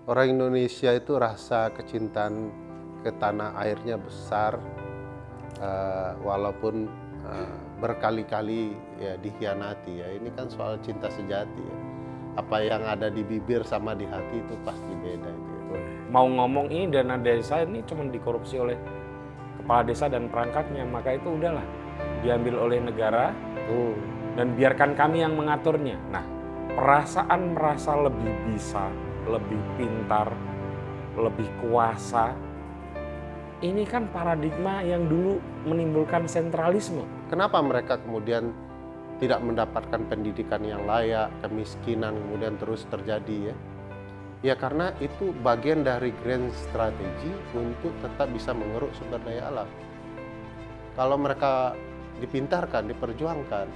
Orang Indonesia itu rasa kecintaan ke tanah airnya besar, walaupun berkali-kali ya dikhianati ya. Ini kan soal cinta sejati ya. Apa yang ada di bibir sama di hati itu pasti beda itu ya. Mau ngomong ini dana desa ini cuma dikorupsi oleh kepala desa dan perangkatnya, maka itu udahlah diambil oleh negara dan biarkan kami yang mengaturnya. Nah, perasaan merasa lebih bisa, lebih pintar, lebih kuasa, ini kan paradigma yang dulu menimbulkan sentralisme. Kenapa mereka kemudian tidak mendapatkan pendidikan yang layak, kemiskinan kemudian terus terjadi ya? Ya karena itu bagian dari grand strategi untuk tetap bisa mengeruk sumber daya alam. Kalau mereka dipintarkan, diperjuangkan,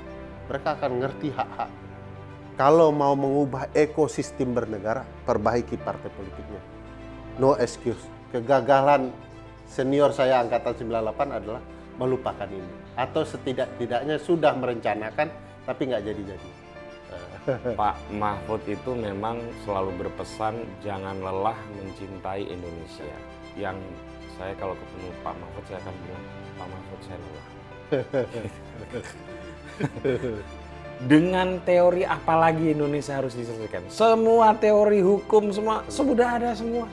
mereka akan ngerti hak-hak. Kalau mau mengubah ekosistem bernegara, perbaiki partai politiknya. No excuse. Kegagalan senior saya angkatan 98 adalah melupakan ini. Atau setidak-tidaknya sudah merencanakan, tapi nggak jadi-jadi. Pak Mahfud itu memang selalu berpesan jangan lelah mencintai Indonesia. Yang saya kalau ketemu Pak Mahfud saya akan bilang, Pak Mahfud saya lelah. Dengan teori apa lagi Indonesia harus diselesaikan? Semua teori hukum semua sudah ada semua.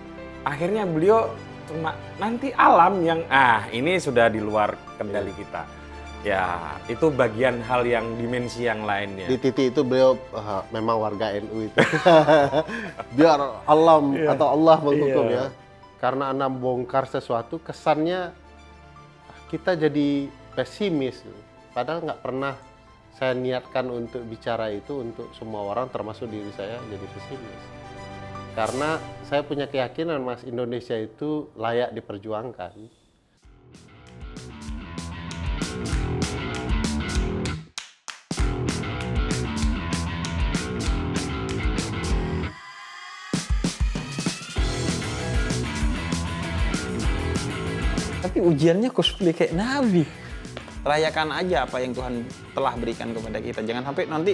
Akhirnya beliau cuma nanti alam yang ini sudah di luar kendali kita. Ya, itu bagian hal yang dimensi yang lainnya. Di titik itu beliau memang warga NU itu. Biar alam atau Allah menghukum ya. Karena Anda bongkar sesuatu, kesannya kita jadi pesimis. Padahal nggak pernah saya niatkan untuk bicara itu untuk semua orang, termasuk diri saya, jadi pesimis. Karena saya punya keyakinan Mas, Indonesia itu layak diperjuangkan. Tapi ujiannya cosplay kayak Nabi. Rayakan aja apa yang Tuhan telah berikan kepada kita. Jangan sampai nanti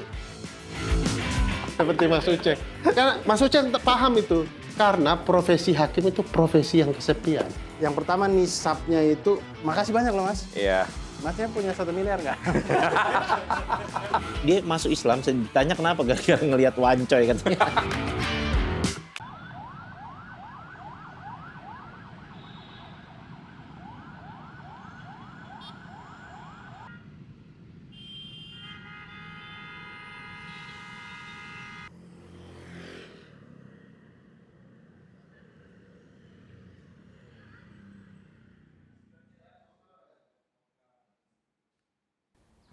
Seperti Mas Uceng. Karena Mas Uceng paham itu. Karena profesi hakim itu profesi yang kesepian. Yang pertama nisabnya itu, makasih banyak loh Mas. Iya. Masnya punya 1 miliar nggak? Dia masuk Islam, saya ditanya kenapa gara-gara ngelihat wancoy katanya.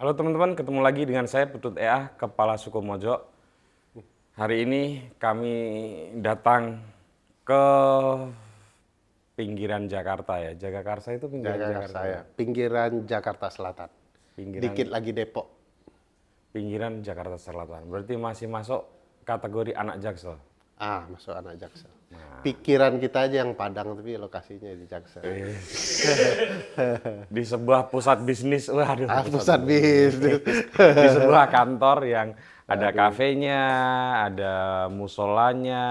Halo teman-teman, ketemu lagi dengan saya Putut EA, Kepala Suku Mojo. Hari ini kami datang ke pinggiran Jakarta ya. Jagakarsa itu pinggiran Jakarta. Saya, pinggiran Jakarta Selatan. Dikit lagi Depok. Pinggiran Jakarta Selatan. Berarti masih masuk kategori anak Jaksel. Masuk anak Jaksel. Pikiran kita aja yang Padang, tapi lokasinya di Jaksel. Di sebuah pusat bisnis, waduh. Pusat bisnis. Di sebuah kantor yang ada kafenya, ada musolanya.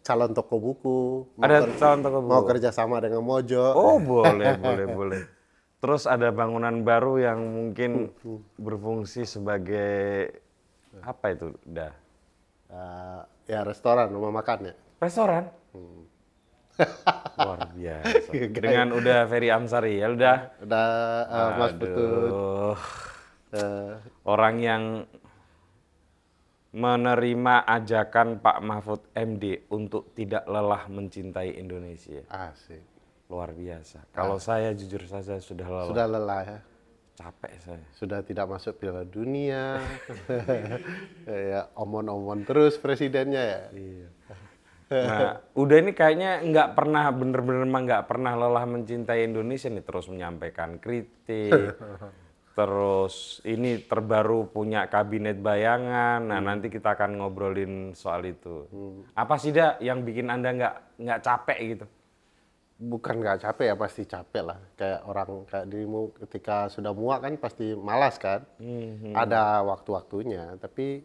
Calon toko buku. Ada calon toko buku. Mau kerjasama dengan Mojo. Oh boleh. Terus ada bangunan baru yang mungkin berfungsi sebagai apa itu? Ya restoran, rumah makan ya. Restoran. Luar biasa. Dengan udah Ferry Amsari ya udah. Mas Putut. Orang yang menerima ajakan Pak Mahfud MD untuk tidak lelah mencintai Indonesia. Asik. Luar biasa. Kalau saya jujur saja sudah lelah. Sudah lelah ya. Capek saya. Sudah tidak masuk Piala Dunia. Ya, omon-omon terus presidennya ya. Iya. Nah, udah ini kayaknya nggak pernah bener-bener nggak pernah lelah mencintai Indonesia nih, terus menyampaikan kritik. Terus ini terbaru punya kabinet bayangan. Nah, nanti kita akan ngobrolin soal itu. Apa sih dah yang bikin Anda nggak capek gitu? Bukan nggak capek ya, pasti capek lah. Kayak orang kayak dirimu ketika sudah muak kan pasti malas kan. Ada waktu-waktunya, tapi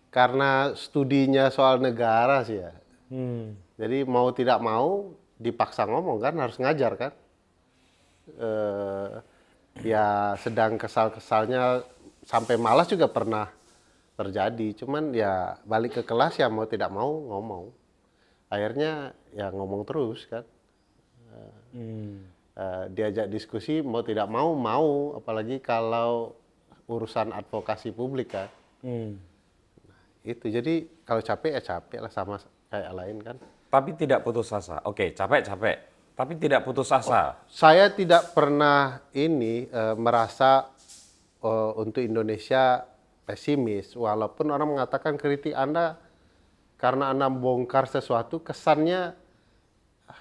karena studinya soal negara sih ya. Jadi mau tidak mau dipaksa ngomong kan, harus ngajar kan. Ya sedang kesal-kesalnya sampai malas juga pernah terjadi. Cuman ya balik ke kelas ya mau tidak mau ngomong. Akhirnya ya ngomong terus kan. Diajak diskusi mau tidak mau, apalagi kalau urusan advokasi publik kan. Itu jadi kalau capek ya capek lah sama kayak lain kan. Tapi tidak putus asa. Oke, capek-capek. Tapi tidak putus asa. Saya tidak pernah merasa untuk Indonesia pesimis, walaupun orang mengatakan kritik Anda karena Anda bongkar sesuatu kesannya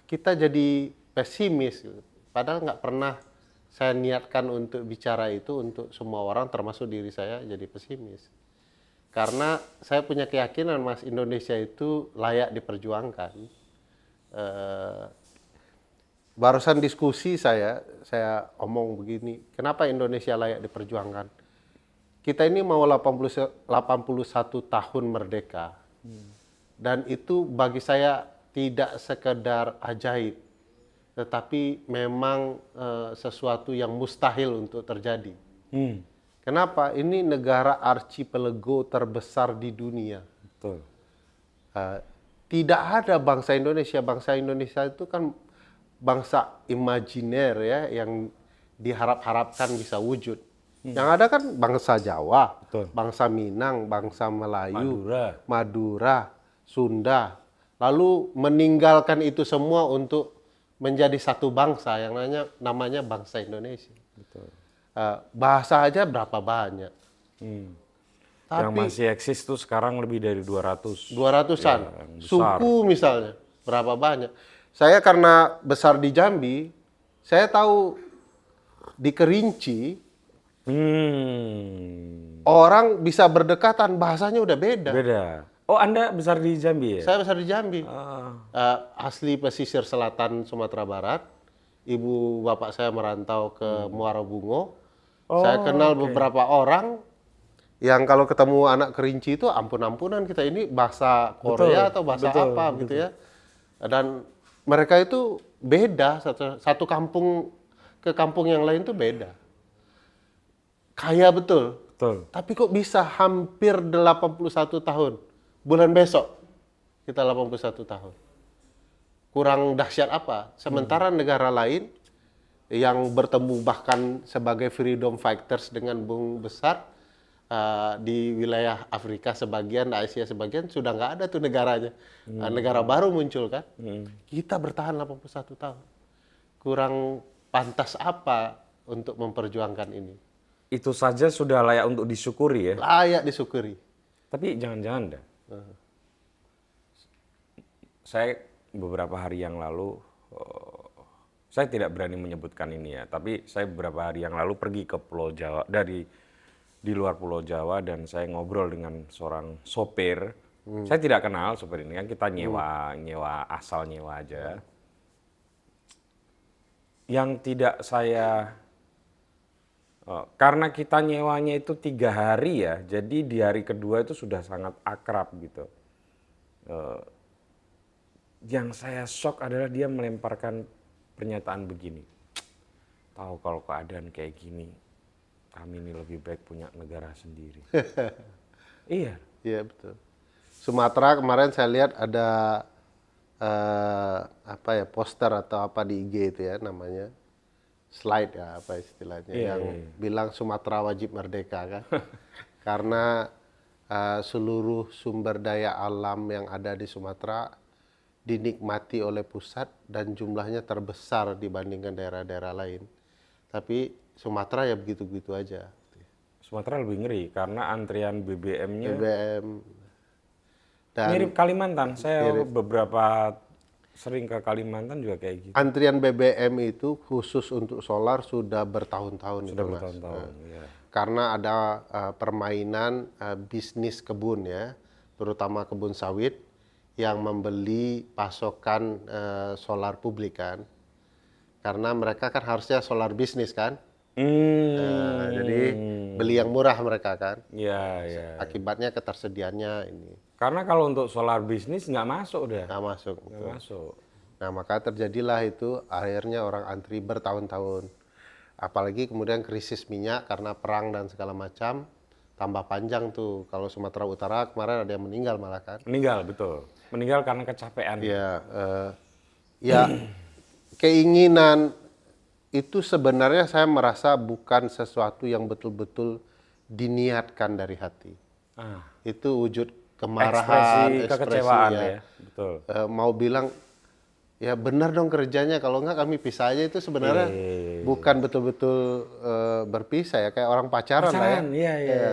kita jadi pesimis. Padahal nggak pernah saya niatkan untuk bicara itu untuk semua orang termasuk diri saya jadi pesimis. Karena saya punya keyakinan Mas, Indonesia itu layak diperjuangkan. Barusan diskusi saya omong begini, kenapa Indonesia layak diperjuangkan? Kita ini mau 81 tahun merdeka. Dan itu bagi saya tidak sekedar ajaib, tetapi memang sesuatu yang mustahil untuk terjadi. Kenapa? Ini negara archipelago terbesar di dunia. Betul. Tidak ada bangsa Indonesia. Bangsa Indonesia itu kan bangsa imajiner ya, yang diharap-harapkan bisa wujud. Yang ada kan bangsa Jawa, Betul. bangsa Minang, bangsa Melayu, Madura. Sunda. Lalu meninggalkan itu semua untuk menjadi satu bangsa yang namanya bangsa Indonesia. Betul. Bahasa aja berapa banyak. Yang masih eksis tuh sekarang lebih dari 200. 200-an. Ya, yang besar. Suku misalnya, berapa banyak. Saya karena besar di Jambi, saya tahu di Kerinci, orang bisa berdekatan, bahasanya udah beda. Beda. Oh, Anda besar di Jambi ya? Saya besar di Jambi. Asli pesisir selatan Sumatera Barat. Ibu bapak saya merantau ke Muara Bungo. Saya kenal beberapa orang yang kalau ketemu anak Kerinci itu ampun-ampunan, kita ini bahasa Korea atau bahasa apa gitu ya. Dan mereka itu beda, satu kampung ke kampung yang lain itu beda. Kaya betul. Tapi kok bisa hampir 81 tahun. Bulan besok kita 81 tahun. Kurang dahsyat apa? Sementara negara lain yang bertemu bahkan sebagai freedom fighters dengan bung besar di wilayah Afrika sebagian, Asia sebagian sudah nggak ada tuh negaranya. Negara baru muncul kan. Kita bertahan 81 tahun. Kurang pantas apa untuk memperjuangkan ini? Itu saja sudah layak untuk disyukuri ya. Layak disyukuri. Tapi jangan-jangan dah. Saya beberapa hari yang lalu, saya tidak berani menyebutkan ini ya, tapi saya beberapa hari yang lalu pergi ke Pulau Jawa, di luar Pulau Jawa, dan saya ngobrol dengan seorang sopir. Saya tidak kenal sopir ini kan, kita nyewa aja. Yang tidak saya, karena kita nyewanya itu 3 hari ya, jadi di hari kedua itu sudah sangat akrab gitu. Yang saya shock adalah dia melemparkan pernyataan begini. Tahu kalau keadaan kayak gini, kami ini lebih baik punya negara sendiri. Iya. Iya betul. Sumatera kemarin saya lihat ada poster atau apa di IG itu ya namanya, slide ya apa istilahnya, yang bilang Sumatera wajib merdeka kan. Karena seluruh sumber daya alam yang ada di Sumatera dinikmati oleh pusat dan jumlahnya terbesar dibandingkan daerah-daerah lain. Tapi Sumatera ya begitu-begitu aja. Sumatera lebih ngeri karena antrian BBM-nya dan mirip Kalimantan. Saya beberapa sering ke Kalimantan juga kayak gitu. Antrian BBM itu khusus untuk solar sudah bertahun-tahun. Sudah bertahun-tahun. Ya. Karena ada permainan bisnis kebun ya, terutama kebun sawit yang membeli pasokan solar publik kan. Karena mereka kan harusnya solar bisnis kan. Jadi beli yang murah mereka kan. Iya. Akibatnya ketersediaannya ini. Karena kalau untuk solar bisnis nggak masuk udah. nggak masuk. Nggak masuk. Nah, maka terjadilah itu akhirnya orang antri bertahun-tahun. Apalagi kemudian krisis minyak karena perang dan segala macam, tambah panjang tuh. Kalau Sumatera Utara kemarin ada yang meninggal malah kan. Meninggal, betul. Meninggal karena kecapean. Ya, ya keinginan itu sebenarnya saya merasa bukan sesuatu yang betul-betul diniatkan dari hati. Ah, Itu wujud kemarahan, ekspresi kekecewaan ya. ya. Betul. Mau bilang ya benar dong kerjanya, kalau enggak kami pisah aja, itu sebenarnya bukan betul-betul berpisah ya, kayak orang pacaran lah ya. Pacaran, iya.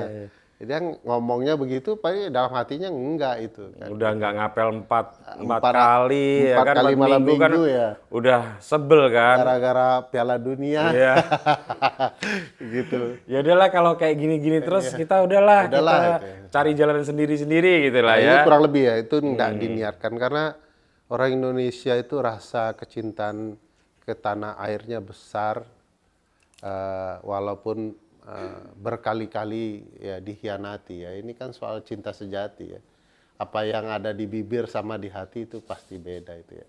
Jadi yang ngomongnya begitu, tapi dalam hatinya enggak itu. Kan. Udah nggak ngapel empat Empat- kali, empat ya kan? kali Empat malam minggu kan minggu ya. udah sebel kan. Gara-gara Piala Dunia, Iya. gitu. Ya udahlah kalau kayak gini-gini terus kita udahlah Udahlah, kita gitu ya. cari jalan sendiri-sendiri gitu lah Nah, ya. itu kurang lebih ya, itu enggak diniatkan karena orang Indonesia itu rasa kecintaan ke tanah airnya besar, walaupun berkali-kali ya dikhianati ya. Ini kan soal cinta sejati ya. Apa yang ada di bibir sama di hati itu pasti beda itu ya.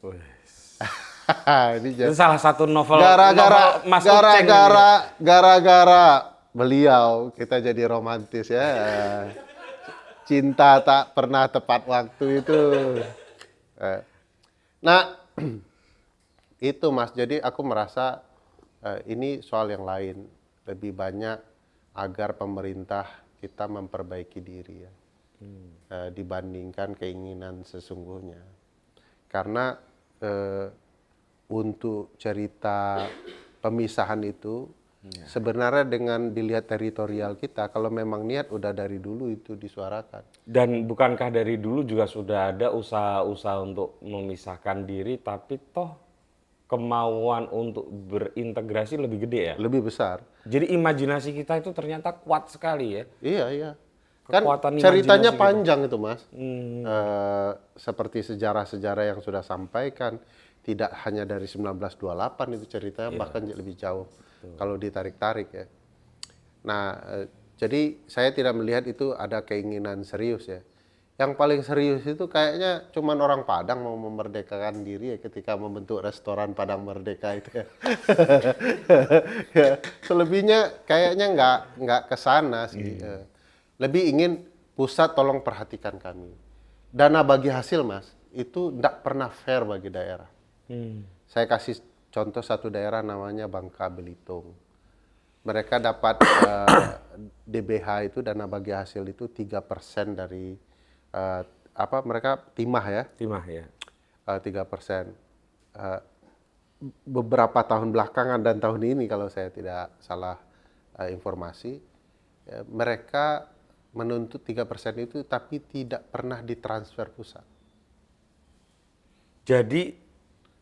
Ini Itu salah satu novel gara-gara novel Mas Uceng ini. gara-gara beliau kita jadi romantis ya. Cinta tak pernah tepat waktu itu. Nah, itu Mas. Jadi aku merasa ini soal yang lain. Lebih banyak agar pemerintah kita memperbaiki diri ya. Dibandingkan keinginan sesungguhnya. Karena untuk cerita pemisahan itu sebenarnya dengan dilihat teritorial kita, kalau memang niat udah dari dulu itu disuarakan. Dan bukankah dari dulu juga sudah ada usaha-usaha untuk memisahkan diri, tapi toh kemauan untuk berintegrasi lebih gede ya? Lebih besar. Jadi imajinasi kita itu ternyata kuat sekali ya. Iya, iya. Kan Kekuatan ceritanya imajinasi kita. panjang itu, Mas. Seperti sejarah-sejarah yang sudah sampaikan, tidak hanya dari 1928 itu ceritanya, bahkan lebih jauh kalau ditarik-tarik ya. Nah, jadi saya tidak melihat itu ada keinginan serius ya. Yang paling serius itu kayaknya cuman orang Padang mau memerdekakan diri ya ketika membentuk restoran Padang Merdeka itu ya. Ya, selebihnya kayaknya nggak ke sana sih. Lebih ingin pusat tolong perhatikan kami. Dana bagi hasil Mas, itu tidak pernah fair bagi daerah. Saya kasih contoh satu daerah namanya Bangka Belitung. Mereka dapat DBH itu dana bagi hasil itu 3% dari mereka timah ya. Timah ya. 3%. Beberapa tahun belakangan dan tahun ini kalau saya tidak salah informasi, mereka menuntut 3% itu tapi tidak pernah ditransfer pusat. Jadi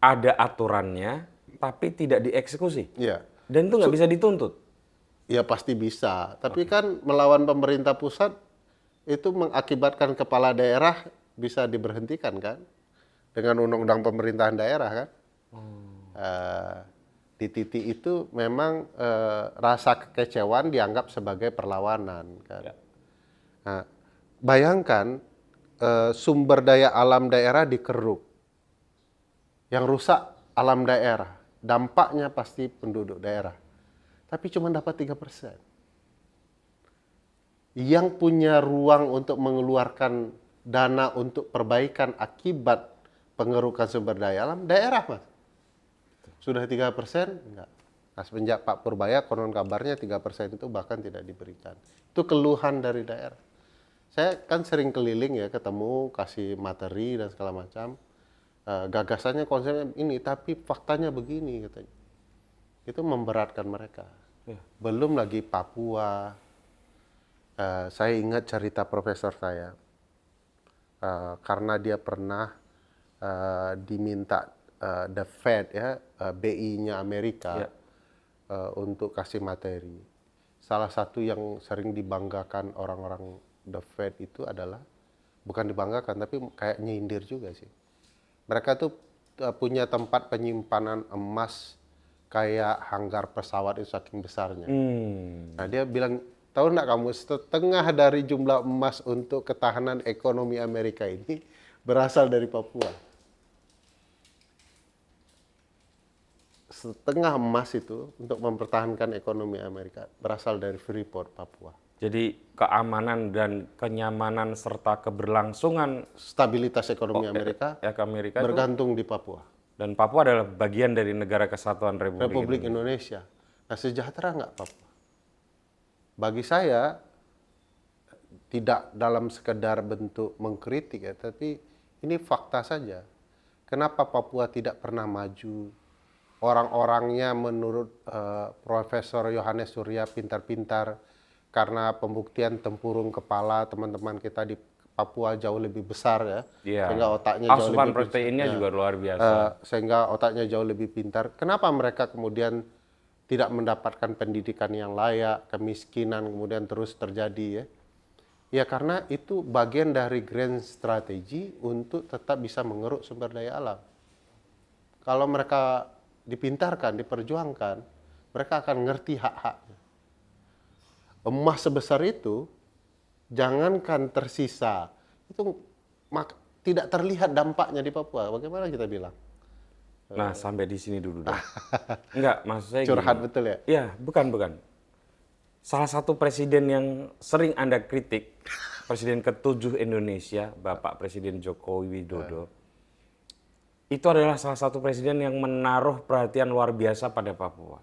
ada aturannya, tapi tidak dieksekusi. Iya. Dan itu nggak bisa dituntut. Ya pasti bisa, tapi kan melawan pemerintah pusat itu mengakibatkan kepala daerah bisa diberhentikan kan, dengan undang-undang pemerintahan daerah kan. Di titik itu memang rasa kekecewaan dianggap sebagai perlawanan kan. Nah, bayangkan sumber daya alam daerah dikeruk, yang rusak alam daerah, dampaknya pasti penduduk daerah. Tapi cuma dapat 3%. Yang punya ruang untuk mengeluarkan dana untuk perbaikan akibat pengerukan sumber daya alam, daerah Mas. Sudah 3%? Enggak. Nah, semenjak Pak Purbaya, konon kabarnya 3% itu bahkan tidak diberikan. Itu keluhan dari daerah. Saya kan sering keliling ya, ketemu, kasih materi dan segala macam. Gagasannya, konsepnya ini, tapi faktanya begini katanya. Itu memberatkan mereka. Belum lagi Papua. Saya ingat cerita profesor saya. Karena dia pernah diminta the Fed ya, BI-nya Amerika untuk kasih materi. Salah satu yang sering dibanggakan orang-orang the Fed itu adalah, bukan dibanggakan tapi kayak nyindir juga sih. Mereka tuh punya tempat penyimpanan emas kayak hanggar pesawat itu saking besarnya. Nah dia bilang Tahu nggak kamu, setengah dari jumlah emas untuk ketahanan ekonomi Amerika ini berasal dari Papua. Setengah emas itu untuk mempertahankan ekonomi Amerika berasal dari Freeport, Papua. Jadi keamanan dan kenyamanan serta keberlangsungan Stabilitas ekonomi Amerika ke Amerika itu, bergantung di Papua. dan Papua adalah bagian dari Negara Kesatuan Republik Indonesia. Nah, sejahtera nggak Papua? Bagi saya, tidak dalam sekedar bentuk mengkritik ya, tapi ini fakta saja. Kenapa Papua tidak pernah maju? Orang-orangnya menurut Profesor Yohanes Surya pintar-pintar, karena pembuktian tempurung kepala teman-teman kita di Papua jauh lebih besar ya, Iya. sehingga otaknya jauh Asupan lebih proteinnya ya, juga luar biasa. sehingga otaknya jauh lebih pintar. Kenapa mereka kemudian tidak mendapatkan pendidikan yang layak, kemiskinan kemudian terus terjadi ya? Ya karena itu bagian dari grand strategi untuk tetap bisa mengeruk sumber daya alam. Kalau mereka dipintarkan, diperjuangkan, mereka akan ngerti hak-haknya. Emas sebesar itu, jangankan tersisa, itu tidak terlihat dampaknya di Papua. Bagaimana kita bilang? Nah, sampai di sini dulu deh. Enggak, maksud saya Curhat gini. betul ya? Iya, bukan. Salah satu presiden yang sering Anda kritik, Presiden ke-7 Indonesia, Bapak Presiden Joko Widodo, itu adalah salah satu presiden yang menaruh perhatian luar biasa pada Papua.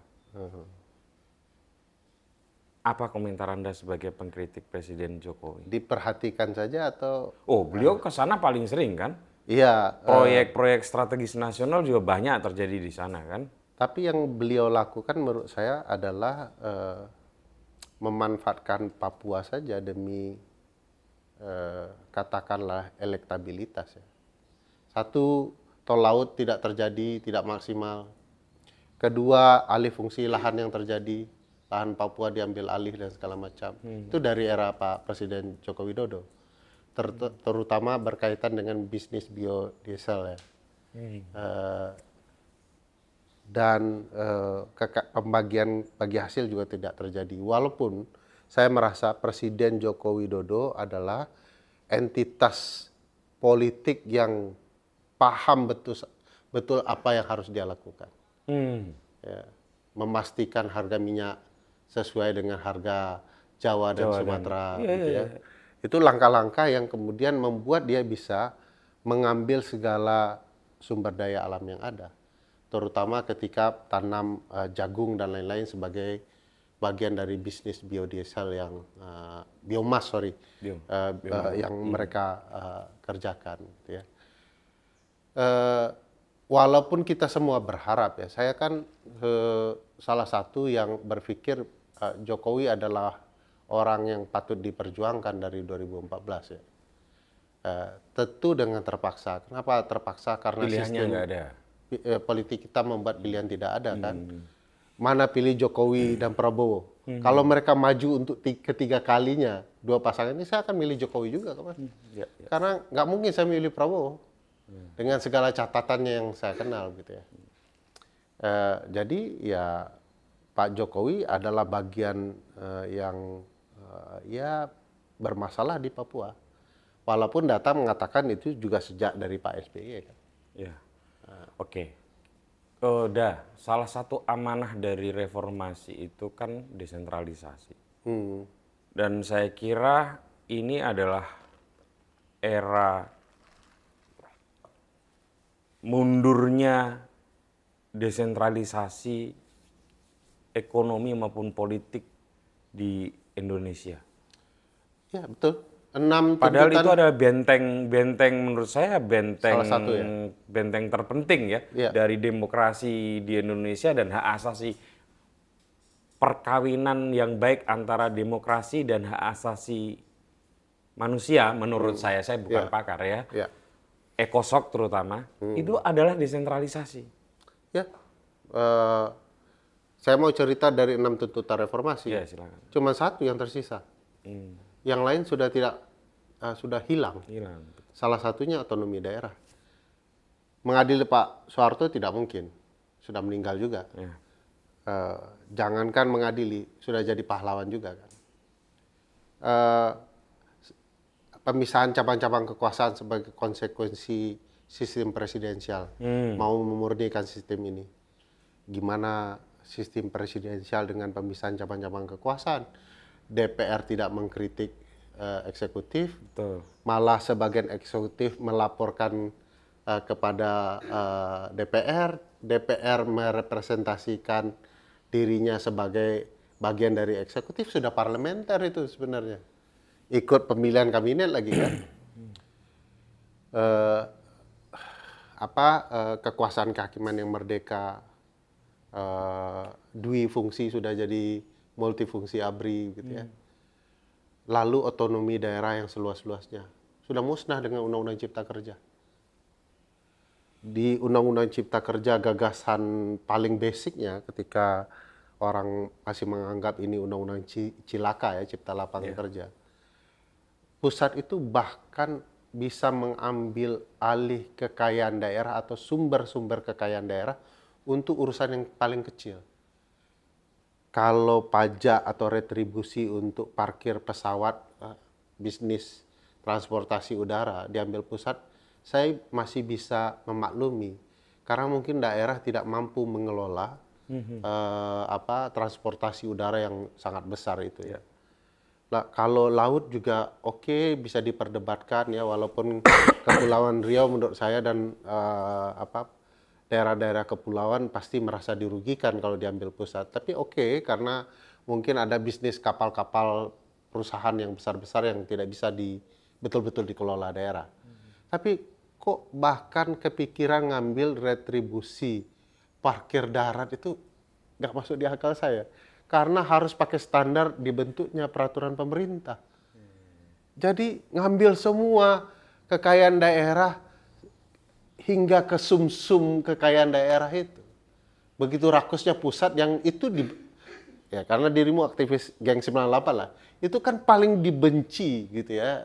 Apa komentar Anda sebagai pengkritik Presiden Jokowi? Diperhatikan saja atau? Oh, beliau ke sana paling sering kan? Iya. Proyek-proyek strategis nasional juga banyak terjadi di sana kan? Tapi yang beliau lakukan menurut saya adalah memanfaatkan Papua saja demi katakanlah elektabilitas ya. Satu, tol laut tidak terjadi, tidak maksimal. Kedua, alih fungsi lahan yang terjadi, lahan Papua diambil alih dan segala macam. Itu dari era Pak Presiden Joko Widodo. Terutama berkaitan dengan bisnis biodiesel ya. Dan pembagian bagi hasil juga tidak terjadi. Walaupun saya merasa Presiden Joko Widodo adalah entitas politik yang paham betul apa yang harus dia lakukan. Ya, memastikan harga minyak sesuai dengan harga Jawa dan Sumatera. Gitu ya. Itu langkah-langkah yang kemudian membuat dia bisa mengambil segala sumber daya alam yang ada. Terutama ketika tanam jagung dan lain-lain sebagai bagian dari bisnis biodiesel yang biomas yang mereka kerjakan. Gitu ya. Walaupun kita semua berharap ya, saya kan salah satu yang berpikir Jokowi adalah orang yang patut diperjuangkan dari 2014 ya. Tentu dengan terpaksa. Kenapa terpaksa? Karena Pilihannya sistem nggak ada. Politik kita membuat pilihan tidak ada kan. Mana pilih Jokowi dan Prabowo. Kalau mereka maju untuk ketiga kalinya dua pasangan ini, saya akan milih Jokowi juga kan. Karena nggak mungkin saya milih Prabowo dengan segala catatannya yang saya kenal gitu ya. Jadi ya Pak Jokowi adalah bagian yang ya bermasalah di Papua. Walaupun data mengatakan itu juga sejak dari Pak SBY kan. Ya. Oke. Salah satu amanah dari reformasi itu kan desentralisasi. Dan saya kira ini adalah era mundurnya desentralisasi ekonomi maupun politik di Indonesia. Ya betul. 6 Padahal tuntutan, itu adalah benteng menurut saya benteng Salah satu ya. benteng terpenting ya Iya. dari demokrasi di Indonesia dan hak asasi perkawinan yang baik antara demokrasi dan hak asasi manusia menurut saya bukan Iya. pakar ya. ya. Ekosok terutama itu adalah desentralisasi. Ya. Saya mau cerita dari 6 tuntutan reformasi. Ya, silakan. Cuma satu yang tersisa. Yang lain sudah hilang. Hilang. Salah satunya otonomi daerah. Mengadili Pak Soeharto tidak mungkin, sudah meninggal juga. Ya. Jangankan mengadili, sudah jadi pahlawan juga kan. eh, pemisahan cabang-cabang kekuasaan sebagai konsekuensi sistem presidensial. Mau memurnikan sistem ini. Gimana sistem presidensial dengan pemisahan cabang-cabang kekuasaan? DPR tidak mengkritik eksekutif, Betul. malah sebagian eksekutif melaporkan kepada DPR, DPR merepresentasikan dirinya sebagai bagian dari eksekutif, sudah parlementer itu sebenarnya. Ikut pemilihan kabinet lagi kan. Kekuasaan kehakiman yang merdeka, dui fungsi sudah jadi multifungsi ABRI gitu ya. Lalu otonomi daerah yang seluas-luasnya sudah musnah dengan Undang-Undang Cipta Kerja. Di Undang-Undang Cipta Kerja gagasan paling basicnya ketika orang masih menganggap ini Undang-Undang cilaka ya, Cipta Lapangan Kerja. Pusat itu bahkan bisa mengambil alih kekayaan daerah atau sumber-sumber kekayaan daerah untuk urusan yang paling kecil. Kalau pajak atau retribusi untuk parkir pesawat, bisnis transportasi udara diambil pusat, saya masih bisa memaklumi. Karena mungkin daerah tidak mampu mengelola transportasi udara yang sangat besar itu ya. Nah, kalau laut juga oke, bisa diperdebatkan ya, walaupun Kepulauan Riau menurut saya dan daerah-daerah kepulauan pasti merasa dirugikan kalau diambil pusat. Tapi oke, karena mungkin ada bisnis kapal-kapal perusahaan yang besar-besar yang tidak bisa betul-betul dikelola daerah. Tapi kok bahkan kepikiran ngambil retribusi parkir darat itu nggak masuk di akal saya. Karena harus pakai standar dibentuknya peraturan pemerintah. Jadi ngambil semua kekayaan daerah hingga ke sum-sum kekayaan daerah itu. Begitu rakusnya pusat yang itu ya karena dirimu aktivis Geng 98 lah. Itu kan paling dibenci gitu ya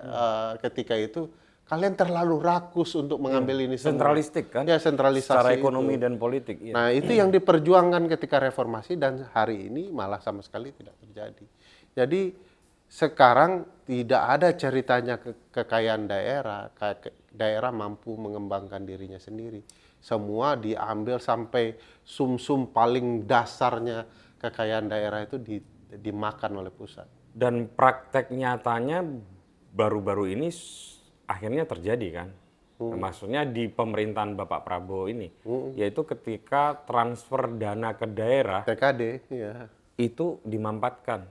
ketika itu. Kalian terlalu rakus untuk mengambil ini semua. Sentralistik kan? Ya, sentralisasi secara ekonomi itu. dan politik. Iya. Nah, itu yang diperjuangkan ketika reformasi dan hari ini malah sama sekali tidak terjadi. Jadi sekarang tidak ada ceritanya kekayaan daerah, daerah mampu mengembangkan dirinya sendiri. Semua diambil sampai sum-sum paling dasarnya kekayaan daerah itu dimakan oleh pusat. Dan praktek nyatanya baru-baru ini akhirnya terjadi kan. Maksudnya di pemerintahan Bapak Prabowo ini, yaitu ketika transfer dana ke daerah TKD, ya. itu dimampatkan.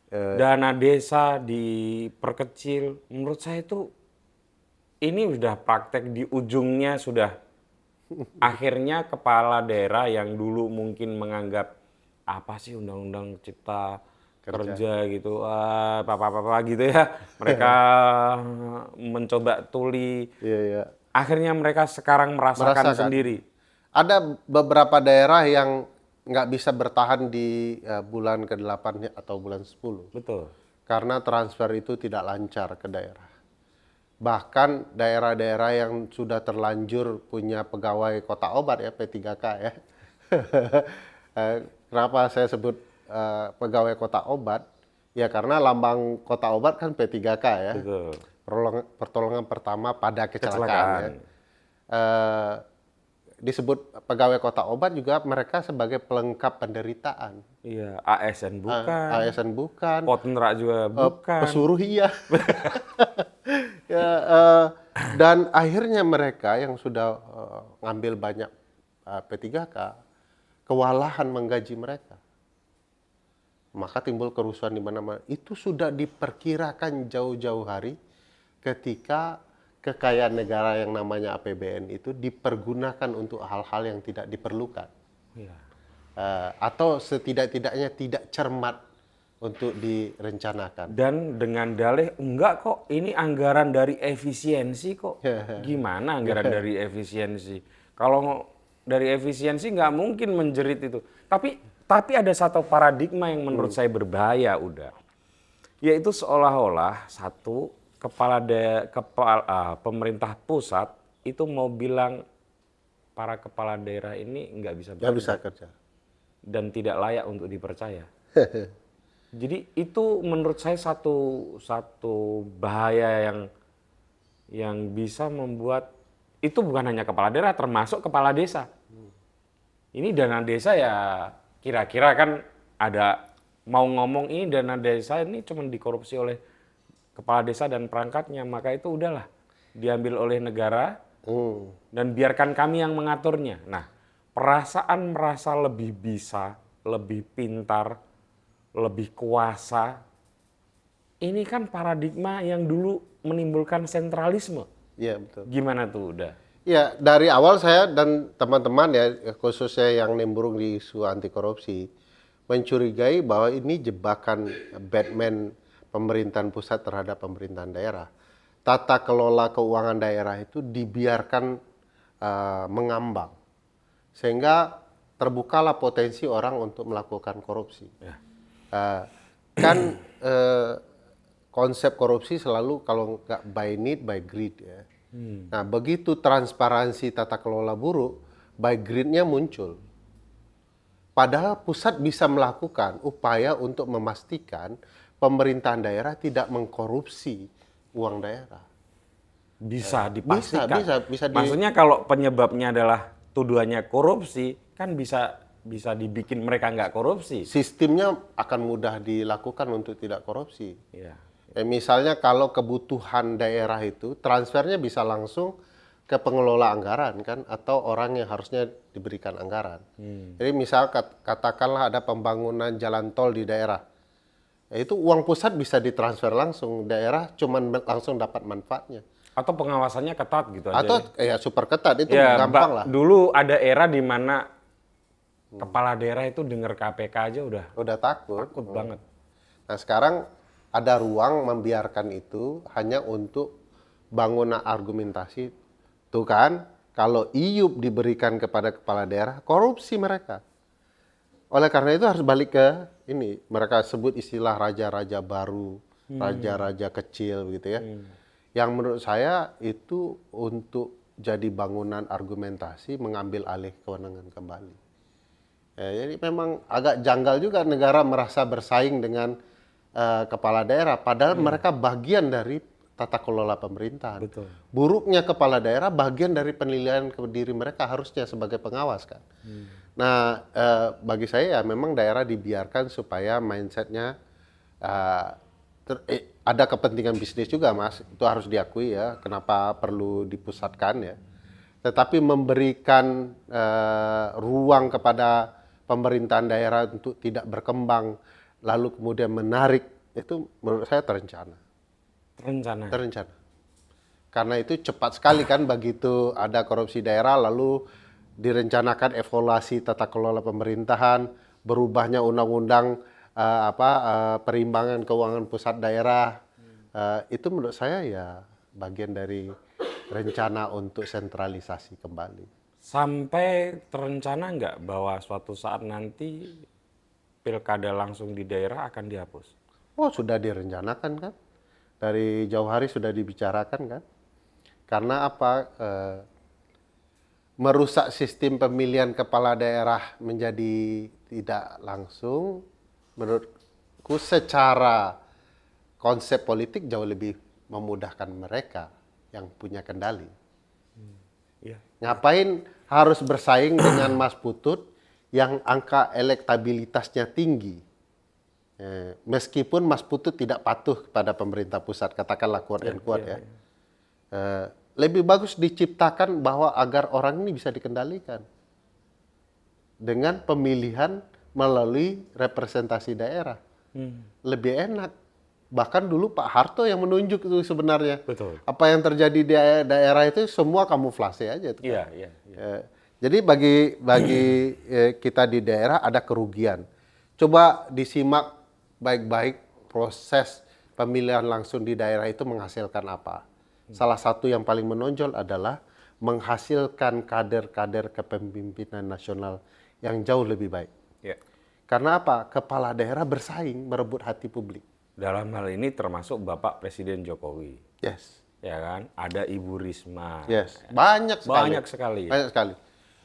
Dana desa diperkecil, menurut saya itu ini sudah praktek di ujungnya sudah. Akhirnya kepala daerah yang dulu mungkin menganggap apa sih Undang-Undang Cipta Kerja gitu, apa-apa gitu ya. Mereka mencoba tuli. Iya. Akhirnya mereka sekarang merasakan sendiri. Ada beberapa daerah yang nggak bisa bertahan di bulan ke-8 atau bulan 10. Betul. Karena transfer itu tidak lancar ke daerah. Bahkan daerah-daerah yang sudah terlanjur punya pegawai kota obat ya, P3K ya. Kenapa saya sebut pegawai kota obat? Ya karena lambang kota obat kan P3K ya. Betul. Pertolongan pertama pada kecelakaan. Ya. Disebut pegawai kota obat juga mereka sebagai pelengkap penderitaan. Iya, ASN bukan. ASN bukan. Potnra juga bukan. Pesuruh iya. Ya, dan akhirnya mereka yang sudah ngambil banyak P3K kewalahan menggaji mereka. Maka timbul kerusuhan di mana-mana. Itu sudah diperkirakan jauh-jauh hari ketika kekayaan negara yang namanya APBN itu dipergunakan untuk hal-hal yang tidak diperlukan. Iya. Atau setidak-tidaknya tidak cermat untuk direncanakan. Dan dengan dalih, enggak kok, ini anggaran dari efisiensi kok. Gimana anggaran dari efisiensi? Kalau dari efisiensi nggak mungkin menjerit itu. Tapi ada satu paradigma yang menurut saya berbahaya udah. Yaitu seolah-olah satu pemerintah pusat itu mau bilang para kepala daerah ini nggak bisa kerja. dan tidak layak untuk dipercaya. Jadi itu menurut saya satu bahaya yang bisa membuat itu bukan hanya kepala daerah, termasuk kepala desa. Ini dana desa ya kira-kira kan ada mau ngomong ini dana desa ini cuma dikorupsi oleh kepala desa dan perangkatnya, maka itu udahlah diambil oleh negara dan biarkan kami yang mengaturnya. Nah, perasaan merasa lebih bisa, lebih pintar, lebih kuasa, ini kan paradigma yang dulu menimbulkan sentralisme. Iya, betul. Gimana tuh udah? Ya, dari awal saya dan teman-teman ya, khususnya yang nimbrung di isu anti korupsi, mencurigai bahwa ini jebakan Batman pemerintahan pusat terhadap pemerintahan daerah. Tata kelola keuangan daerah itu dibiarkan mengambang, sehingga terbukalah potensi orang untuk melakukan korupsi. Ya. Kan konsep korupsi selalu kalau nggak by need, by greed ya. Nah, begitu transparansi tata kelola buruk, by greed-nya muncul. Padahal pusat bisa melakukan upaya untuk memastikan pemerintahan daerah tidak mengkorupsi uang daerah. Bisa dipastikan. Bisa Maksudnya kalau penyebabnya adalah tuduhannya korupsi, kan bisa dibikin mereka nggak korupsi. sistemnya akan mudah dilakukan untuk tidak korupsi. Ya. Misalnya kalau kebutuhan daerah itu transfernya bisa langsung ke pengelola anggaran kan, atau orang yang harusnya diberikan anggaran. Jadi misal katakanlah ada pembangunan jalan tol di daerah, itu uang pusat bisa ditransfer langsung, daerah cuman langsung dapat manfaatnya. Atau pengawasannya ketat gitu aja. Atau ya super ketat, itu ya, gampang lah. Dulu ada era di mana kepala daerah itu dengar KPK aja udah Takut banget. Nah, sekarang ada ruang membiarkan itu hanya untuk bangunan argumentasi. Tuh kan, kalau IUP diberikan kepada kepala daerah, korupsi mereka. Oleh karena itu harus balik ke ini, mereka sebut istilah raja-raja baru, raja-raja kecil gitu ya. Yang menurut saya itu untuk jadi bangunan argumentasi mengambil alih kewenangan kembali. Jadi memang agak janggal juga negara merasa bersaing dengan kepala daerah, padahal mereka bagian dari tata kelola pemerintahan. Betul. Buruknya kepala daerah bagian dari penilaian ke diri mereka harusnya sebagai pengawas kan. Nah, bagi saya ya memang daerah dibiarkan supaya mindsetnya ada kepentingan bisnis juga, Mas. Itu harus diakui ya. Kenapa perlu dipusatkan ya? Tetapi memberikan ruang kepada pemerintahan daerah untuk tidak berkembang, lalu kemudian menarik, itu menurut saya terencana. Terencana. Karena itu cepat sekali kan, begitu ada korupsi daerah, lalu direncanakan evaluasi tata kelola pemerintahan, berubahnya undang-undang perimbangan keuangan pusat daerah. Itu menurut saya ya bagian dari rencana untuk sentralisasi kembali. Sampai terencana nggak bahwa suatu saat nanti pilkada langsung di daerah akan dihapus? Oh, sudah direncanakan kan? Dari jauh hari sudah dibicarakan kan? Karena apa? Merusak sistem pemilihan kepala daerah menjadi tidak langsung, menurutku secara konsep politik jauh lebih memudahkan mereka yang punya kendali. Ya. Ngapain harus bersaing dengan Mas Putut yang angka elektabilitasnya tinggi? Meskipun Mas Putut tidak patuh kepada pemerintah pusat, katakanlah quote and quote ya. Lebih bagus diciptakan bahwa agar orang ini bisa dikendalikan dengan pemilihan melalui representasi daerah. Lebih enak. Bahkan dulu Pak Harto yang menunjuk itu sebenarnya. Betul. Apa yang terjadi di daerah itu semua kamuflase aja. Iya. Jadi bagi kita di daerah ada kerugian. Coba disimak baik-baik proses pemilihan langsung di daerah itu menghasilkan apa. Salah satu yang paling menonjol adalah menghasilkan kader-kader kepemimpinan nasional yang jauh lebih baik. Ya. Karena apa? Kepala daerah bersaing merebut hati publik. Dalam hal ini termasuk Bapak Presiden Jokowi. Yes. Ya kan? Ada Ibu Risma. Yes. Banyak sekali. Banyak sekali.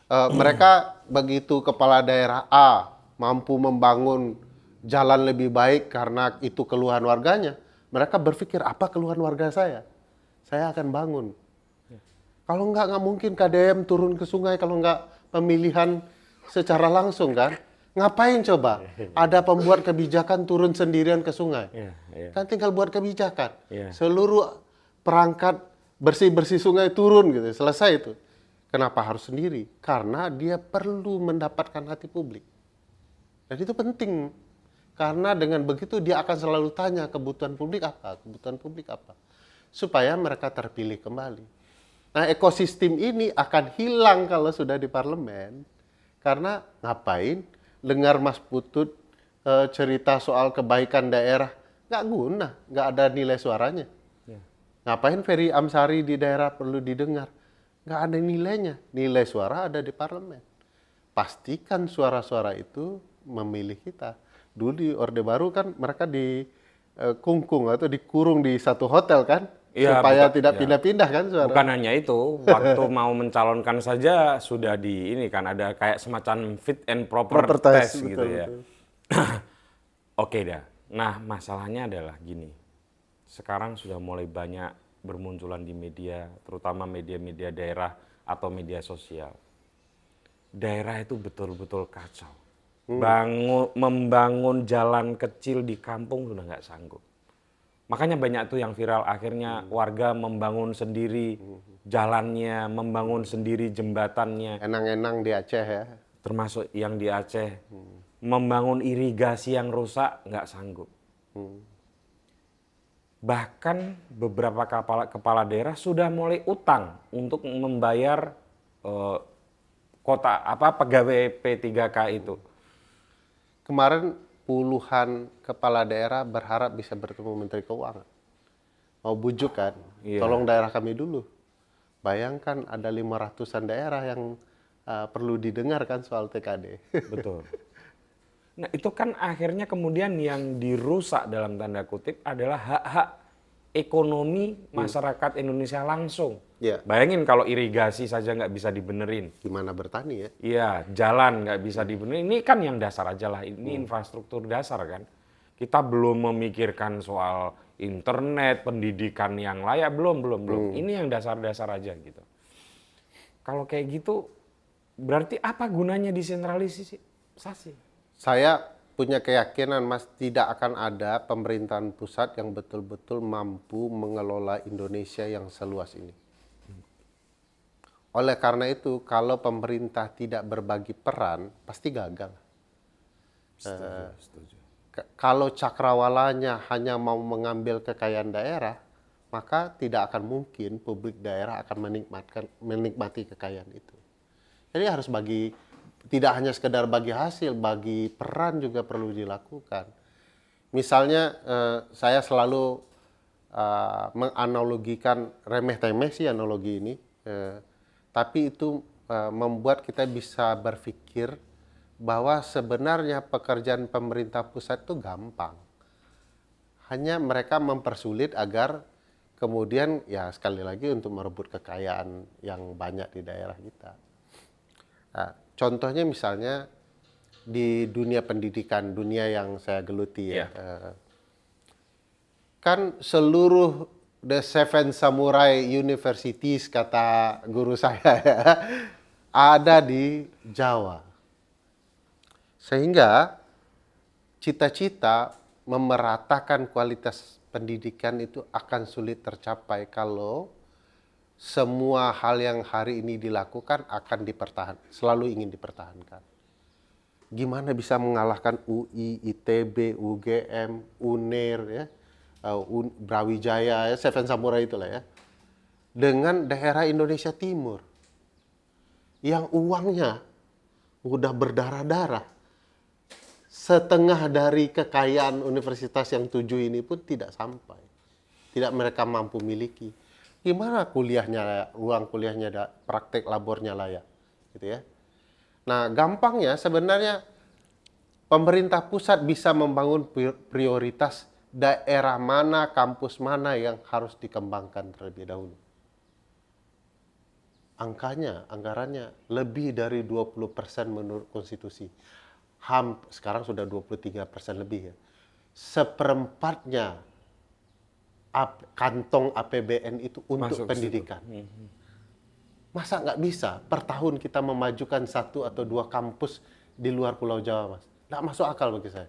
Mereka begitu kepala daerah A mampu membangun jalan lebih baik karena itu keluhan warganya, mereka berpikir apa keluhan warga saya akan bangun. Kalau nggak mungkin KDM turun ke sungai kalau nggak pemilihan secara langsung kan. Ngapain coba? Ada pembuat kebijakan turun sendirian ke sungai. Kan tinggal buat kebijakan. Seluruh perangkat bersih-bersih sungai turun gitu, selesai itu. Kenapa harus sendiri? Karena dia perlu mendapatkan hati publik. Dan itu penting. Karena dengan begitu dia akan selalu tanya kebutuhan publik apa, supaya mereka terpilih kembali. Nah, ekosistem ini akan hilang kalau sudah di parlemen. Karena ngapain dengar Mas Putut cerita soal kebaikan daerah, nggak guna, nggak ada nilai suaranya. Ngapain Ferry Amsari di daerah perlu didengar? Nggak ada nilainya. Nilai suara ada di parlemen. Pastikan suara-suara itu memilih kita. Dulu di Orde Baru kan mereka dikungkung atau dikurung di satu hotel kan? Supaya tidak pindah-pindah kan suara. Bukan hanya itu, waktu mau mencalonkan saja sudah ini kan ada kayak semacam fit and proper test gitu ya. Oke dah. Nah, masalahnya adalah gini. Sekarang sudah mulai banyak bermunculan di media, terutama media-media daerah atau media sosial. Daerah itu betul-betul kacau. Membangun jalan kecil di kampung sudah nggak sanggup. Makanya banyak tuh yang viral, akhirnya warga membangun sendiri jalannya, membangun sendiri jembatannya. Enang-enang di Aceh ya. Termasuk yang di Aceh. Membangun irigasi yang rusak, nggak sanggup. Bahkan beberapa kepala daerah sudah mulai utang untuk membayar pegawai P3K itu. Kemarin puluhan kepala daerah berharap bisa bertemu Menteri Keuangan. Mau bujuk kan, tolong daerah kami dulu. Bayangkan ada 500-an daerah yang perlu didengarkan soal TKD. Betul. Nah itu kan akhirnya kemudian yang dirusak dalam tanda kutip adalah hak-hak ekonomi masyarakat Indonesia langsung. Bayangin kalau irigasi saja nggak bisa dibenerin. Gimana bertani ya? Iya, jalan nggak bisa dibenerin. Ini kan yang dasar aja lah, ini infrastruktur dasar kan. Kita belum memikirkan soal internet, pendidikan yang layak, belum. Ini yang dasar-dasar aja gitu. Kalau kayak gitu, berarti apa gunanya desentralisasi? Saya punya keyakinan Mas, tidak akan ada pemerintahan pusat yang betul-betul mampu mengelola Indonesia yang seluas ini. Oleh karena itu, kalau pemerintah tidak berbagi peran, pasti gagal. Setuju. Kalau cakrawalanya hanya mau mengambil kekayaan daerah, maka tidak akan mungkin publik daerah akan menikmati kekayaan itu. Jadi harus bagi, tidak hanya sekedar bagi hasil, bagi peran juga perlu dilakukan. Misalnya saya selalu menganalogikan remeh-temeh sih analogi ini, tapi itu membuat kita bisa berpikir bahwa sebenarnya pekerjaan pemerintah pusat itu gampang. Hanya mereka mempersulit agar kemudian ya sekali lagi untuk merebut kekayaan yang banyak di daerah kita. Nah, contohnya misalnya di dunia pendidikan, dunia yang saya geluti ya. Kan seluruh The Seven Samurai Universities kata guru saya ya, ada di Jawa. Sehingga cita-cita memeratakan kualitas pendidikan itu akan sulit tercapai kalau semua hal yang hari ini dilakukan akan selalu ingin dipertahankan. Gimana bisa mengalahkan UI, ITB, UGM, UNER ya? Brawijaya, ya, Seven Samurai itulah ya, dengan daerah Indonesia Timur yang uangnya udah berdarah-darah, setengah dari kekayaan universitas yang 7 ini pun tidak sampai, tidak mereka mampu miliki. Gimana kuliahnya, uang kuliahnya, praktek labornya layak, gitu ya. Nah, gampangnya sebenarnya pemerintah pusat bisa membangun prioritas daerah mana, kampus mana yang harus dikembangkan terlebih dahulu. Anggarannya lebih dari 20% menurut konstitusi. sekarang sudah 23% lebih ya. Seperempatnya kantong APBN itu untuk Masuk ke situ. pendidikan. Masa nggak bisa per tahun kita memajukan 1 atau 2 kampus di luar Pulau Jawa, Mas? Nggak masuk akal bagi saya.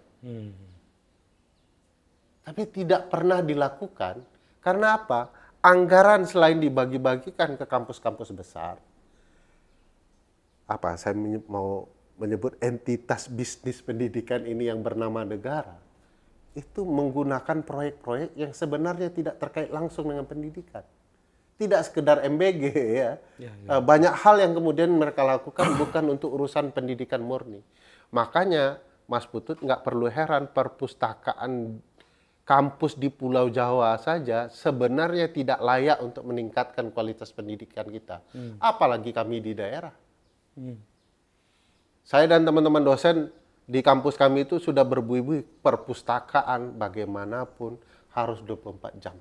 Tapi tidak pernah dilakukan karena apa? Anggaran selain dibagi-bagikan ke kampus-kampus besar, saya mau menyebut entitas bisnis pendidikan ini yang bernama negara, itu menggunakan proyek-proyek yang sebenarnya tidak terkait langsung dengan pendidikan. Tidak sekedar MBG ya. Banyak hal yang kemudian mereka lakukan bukan untuk urusan pendidikan murni. Makanya Mas Putut nggak perlu heran perpustakaan kampus di Pulau Jawa saja sebenarnya tidak layak untuk meningkatkan kualitas pendidikan kita. Apalagi kami di daerah. Saya dan teman-teman dosen di kampus kami itu sudah berbuih-buih perpustakaan bagaimanapun harus 24 jam.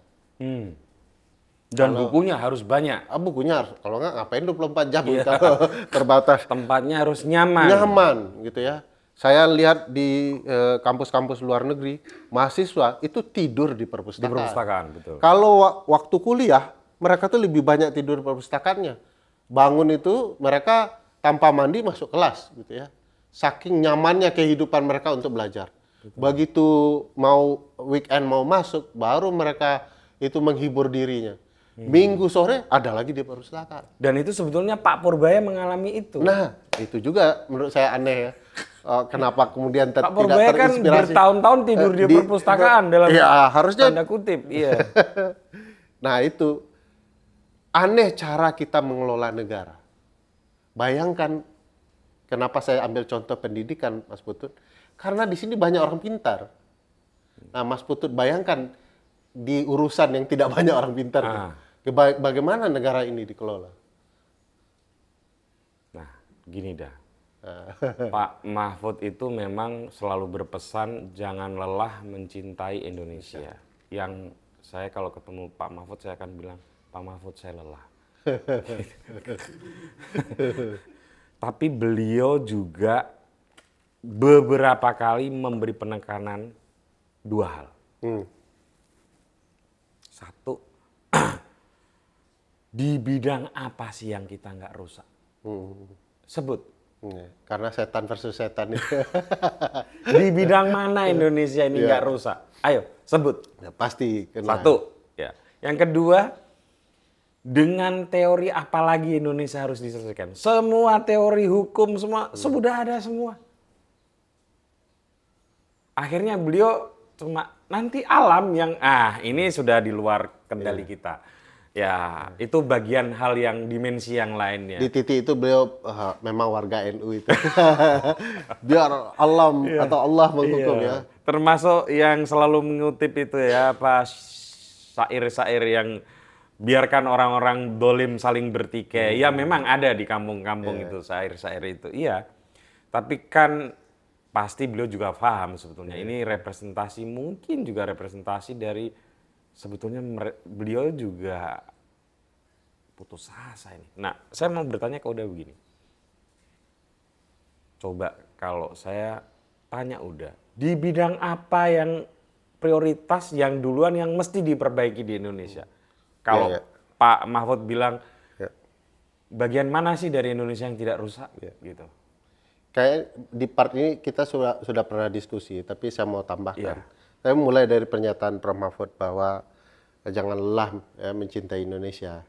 Dan bukunya harus banyak. Bukunya harus, kalau nggak ngapain 24 jam kalau terbatas. Tempatnya harus nyaman. Nyaman gitu ya. Saya lihat di kampus-kampus luar negeri, mahasiswa itu tidur di Di perpustakaan. perpustakaan, betul. Kalau waktu kuliah, mereka tuh lebih banyak tidur di perpustakaannya. Bangun itu mereka tanpa mandi masuk kelas gitu ya. Saking nyamannya kehidupan mereka untuk belajar. Begitu mau weekend mau masuk, baru mereka itu menghibur dirinya. Minggu sore ada lagi di perpustakaan. Dan itu sebetulnya Pak Purbaya mengalami itu. Nah, itu juga menurut saya aneh ya. Kenapa kemudian Pak tidak Purbaya kan terinspirasi? bertahun-tahun tidur di perpustakaan dalam ya, harusnya. tanda kutip. Iya. Nah, itu aneh cara kita mengelola negara. Bayangkan kenapa saya ambil contoh pendidikan, Mas Putut? Karena di sini banyak orang pintar. Nah, Mas Putut bayangkan di urusan yang tidak banyak orang pintar. Bagaimana negara ini dikelola? Nah, gini dah. Pak Mahfud itu memang selalu berpesan jangan lelah mencintai Indonesia. Yang saya kalau ketemu Pak Mahfud saya akan bilang, Pak Mahfud saya lelah. Tapi beliau juga beberapa kali memberi penekanan 2 hal. Satu, di bidang apa sih yang kita nggak rusak? Sebut. Karena setan versus setan itu. Di bidang mana Indonesia ini nggak rusak? Ayo, sebut. Ya, pasti. Kena. 1. Ya. Yang kedua, dengan teori apa lagi Indonesia harus diselesaikan? Semua teori hukum, semua sudah ada semua. Akhirnya beliau cuma nanti alam yang, ini sudah di luar kendali kita. Ya, itu bagian hal yang dimensi yang lainnya. Di titik itu beliau memang warga NU itu. Biar alam atau Allah menghukum ya. Termasuk yang selalu mengutip itu ya, apa syair-syair yang biarkan orang-orang dolim saling bertikai. Ya memang ada di kampung-kampung itu syair-syair itu. Iya. Tapi kan pasti beliau juga paham sebetulnya. Ini representasi, mungkin juga representasi dari sebetulnya beliau juga putus asa ini. Nah, saya mau bertanya ke Uda begini. Coba kalau saya tanya Uda, di bidang apa yang prioritas yang duluan yang mesti diperbaiki di Indonesia? Kalau Pak Mahfud bilang, bagian mana sih dari Indonesia yang tidak rusak? Gitu. Kayak di part ini kita sudah pernah diskusi, tapi saya mau tambahkan. Saya mulai dari pernyataan Prof. Mahfud bahwa jangan lelah mencintai Indonesia.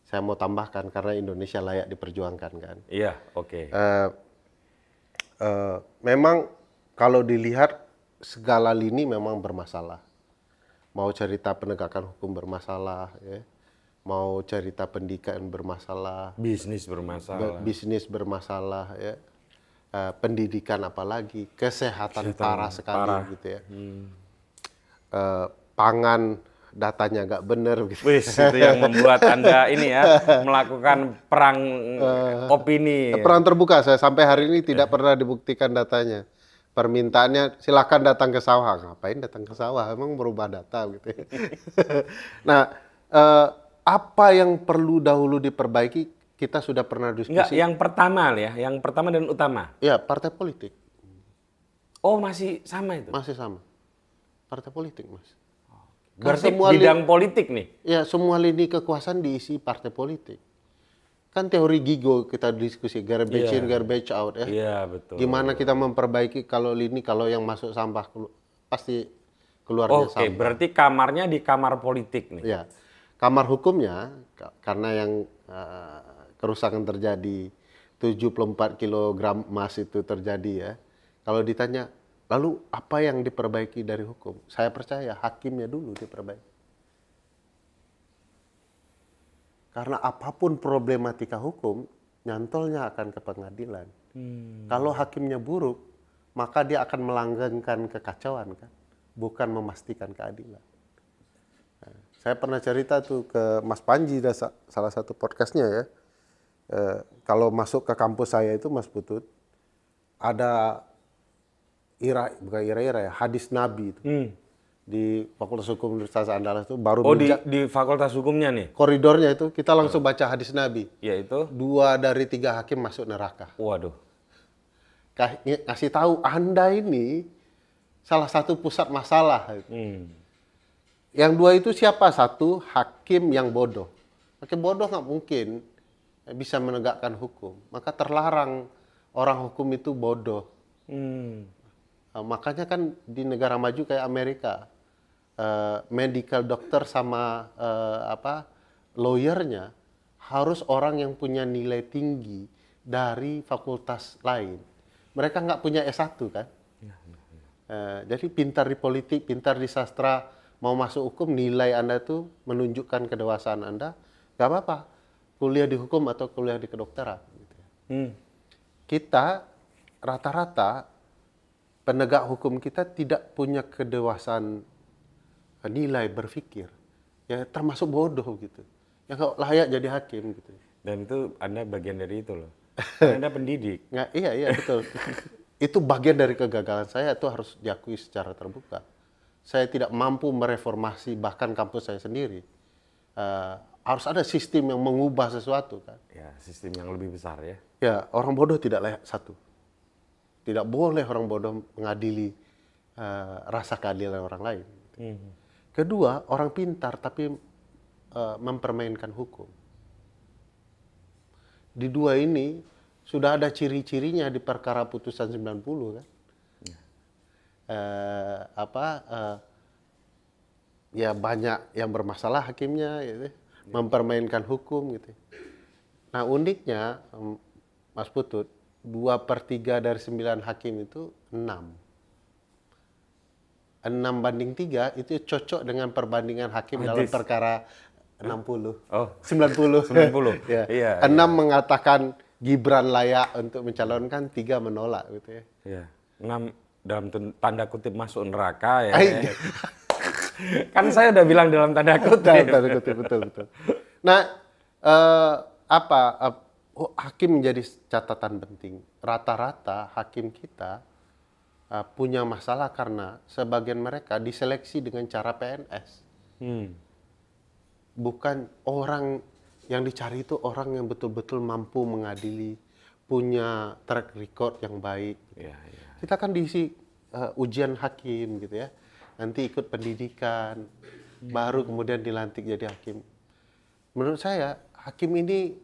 Saya mau tambahkan karena Indonesia layak diperjuangkan kan. Iya, oke. Memang kalau dilihat segala lini memang bermasalah. Mau cerita penegakan hukum bermasalah, ya. Mau cerita pendidikan bermasalah, Bisnis bermasalah. bisnis bermasalah, ya. Pendidikan apalagi, kesehatan parah sekali gitu ya. Pangan datanya nggak benar gitu. Wis, itu yang membuat Anda ini ya melakukan perang opini. Perang terbuka, saya sampai hari ini tidak pernah dibuktikan datanya. Permintaannya silakan datang ke sawah. Ngapain datang ke sawah? Emang merubah data gitu ya. Nah, apa yang perlu dahulu diperbaiki? Kita sudah pernah diskusi. Enggak, yang pertama ya, yang pertama dan utama. Ya, partai politik. Oh, masih sama itu? Masih sama. Partai politik, Mas. Berarti semua bidang politik nih? Ya, semua lini kekuasaan diisi partai politik. Kan teori Gigo kita diskusi, garbage in, garbage out ya. Iya, betul. Gimana kita memperbaiki kalau yang masuk sampah pasti keluarnya Oke, sampah. berarti kamarnya di kamar politik nih? Ya, kamar hukumnya karena yang kerusakan terjadi 74 kg emas itu terjadi ya. Kalau ditanya, lalu apa yang diperbaiki dari hukum? Saya percaya hakimnya dulu diperbaiki. Karena apapun problematika hukum, nyantolnya akan ke pengadilan. Kalau hakimnya buruk, maka dia akan melanggengkan kekacauan kan, bukan memastikan keadilan. Nah, saya pernah cerita tuh ke Mas Panji salah satu podcastnya ya. Kalau masuk ke kampus saya itu Mas Putut, ada bukan ira-ira ya, hadis Nabi itu. Di Fakultas Hukum Universitas Andalas itu baru di Fakultas Hukumnya nih? koridornya itu kita langsung baca hadis Nabi. Yaitu? 2 dari 3 hakim masuk neraka. Waduh. Kasih tahu Anda ini salah satu pusat masalah. Yang 2 itu siapa? 1, hakim yang bodoh. Hakim bodoh nggak mungkin bisa menegakkan hukum. Maka terlarang orang hukum itu bodoh. Makanya kan di negara maju kayak Amerika, medical doctor sama lawyernya harus orang yang punya nilai tinggi dari fakultas lain. Mereka nggak punya S1 kan. Jadi pintar di politik, pintar di sastra, mau masuk hukum, nilai Anda itu menunjukkan kedewasaan Anda, nggak apa-apa. Kuliah di hukum atau kuliah di kedokteran. Gitu. Kita rata-rata penegak hukum kita tidak punya kedewasaan nilai berpikir, ya termasuk bodoh gitu, ya nggak layak jadi hakim gitu. Dan itu Anda bagian dari itu loh. Anda pendidik. Nggak, iya betul. Itu bagian dari kegagalan saya, itu harus diakui secara terbuka. Saya tidak mampu mereformasi bahkan kampus saya sendiri. Harus ada sistem yang mengubah sesuatu kan. Ya, sistem yang lebih besar ya. Ya, orang bodoh tidak layak satu. Tidak boleh orang bodoh mengadili rasa keadilan orang lain. Kedua, orang pintar tapi mempermainkan hukum. Di 2 ini sudah ada ciri-cirinya di perkara putusan 90 kan. Ya banyak yang bermasalah hakimnya gitu, mempermainkan hukum gitu. Nah uniknya Mas Putut, 2/3 dari 9 hakim itu 6 banding 3 itu cocok dengan perbandingan hakim dalam perkara 60. Oh. 90. 90. Ya. Iya. 6 mengatakan Gibran layak untuk mencalonkan, 3 menolak gitu ya. Iya. 6 dalam tanda kutip masuk neraka ya. Kan saya udah bilang dalam tanda kutip. Tanda kutip, betul. Nah, hakim menjadi catatan penting. Rata-rata hakim kita punya masalah karena sebagian mereka diseleksi dengan cara PNS. Bukan orang yang dicari itu orang yang betul-betul mampu mengadili, punya track record yang baik. Ya. Kita kan diisi ujian hakim gitu ya. Nanti ikut pendidikan, baru kemudian dilantik jadi hakim. Menurut saya, hakim ini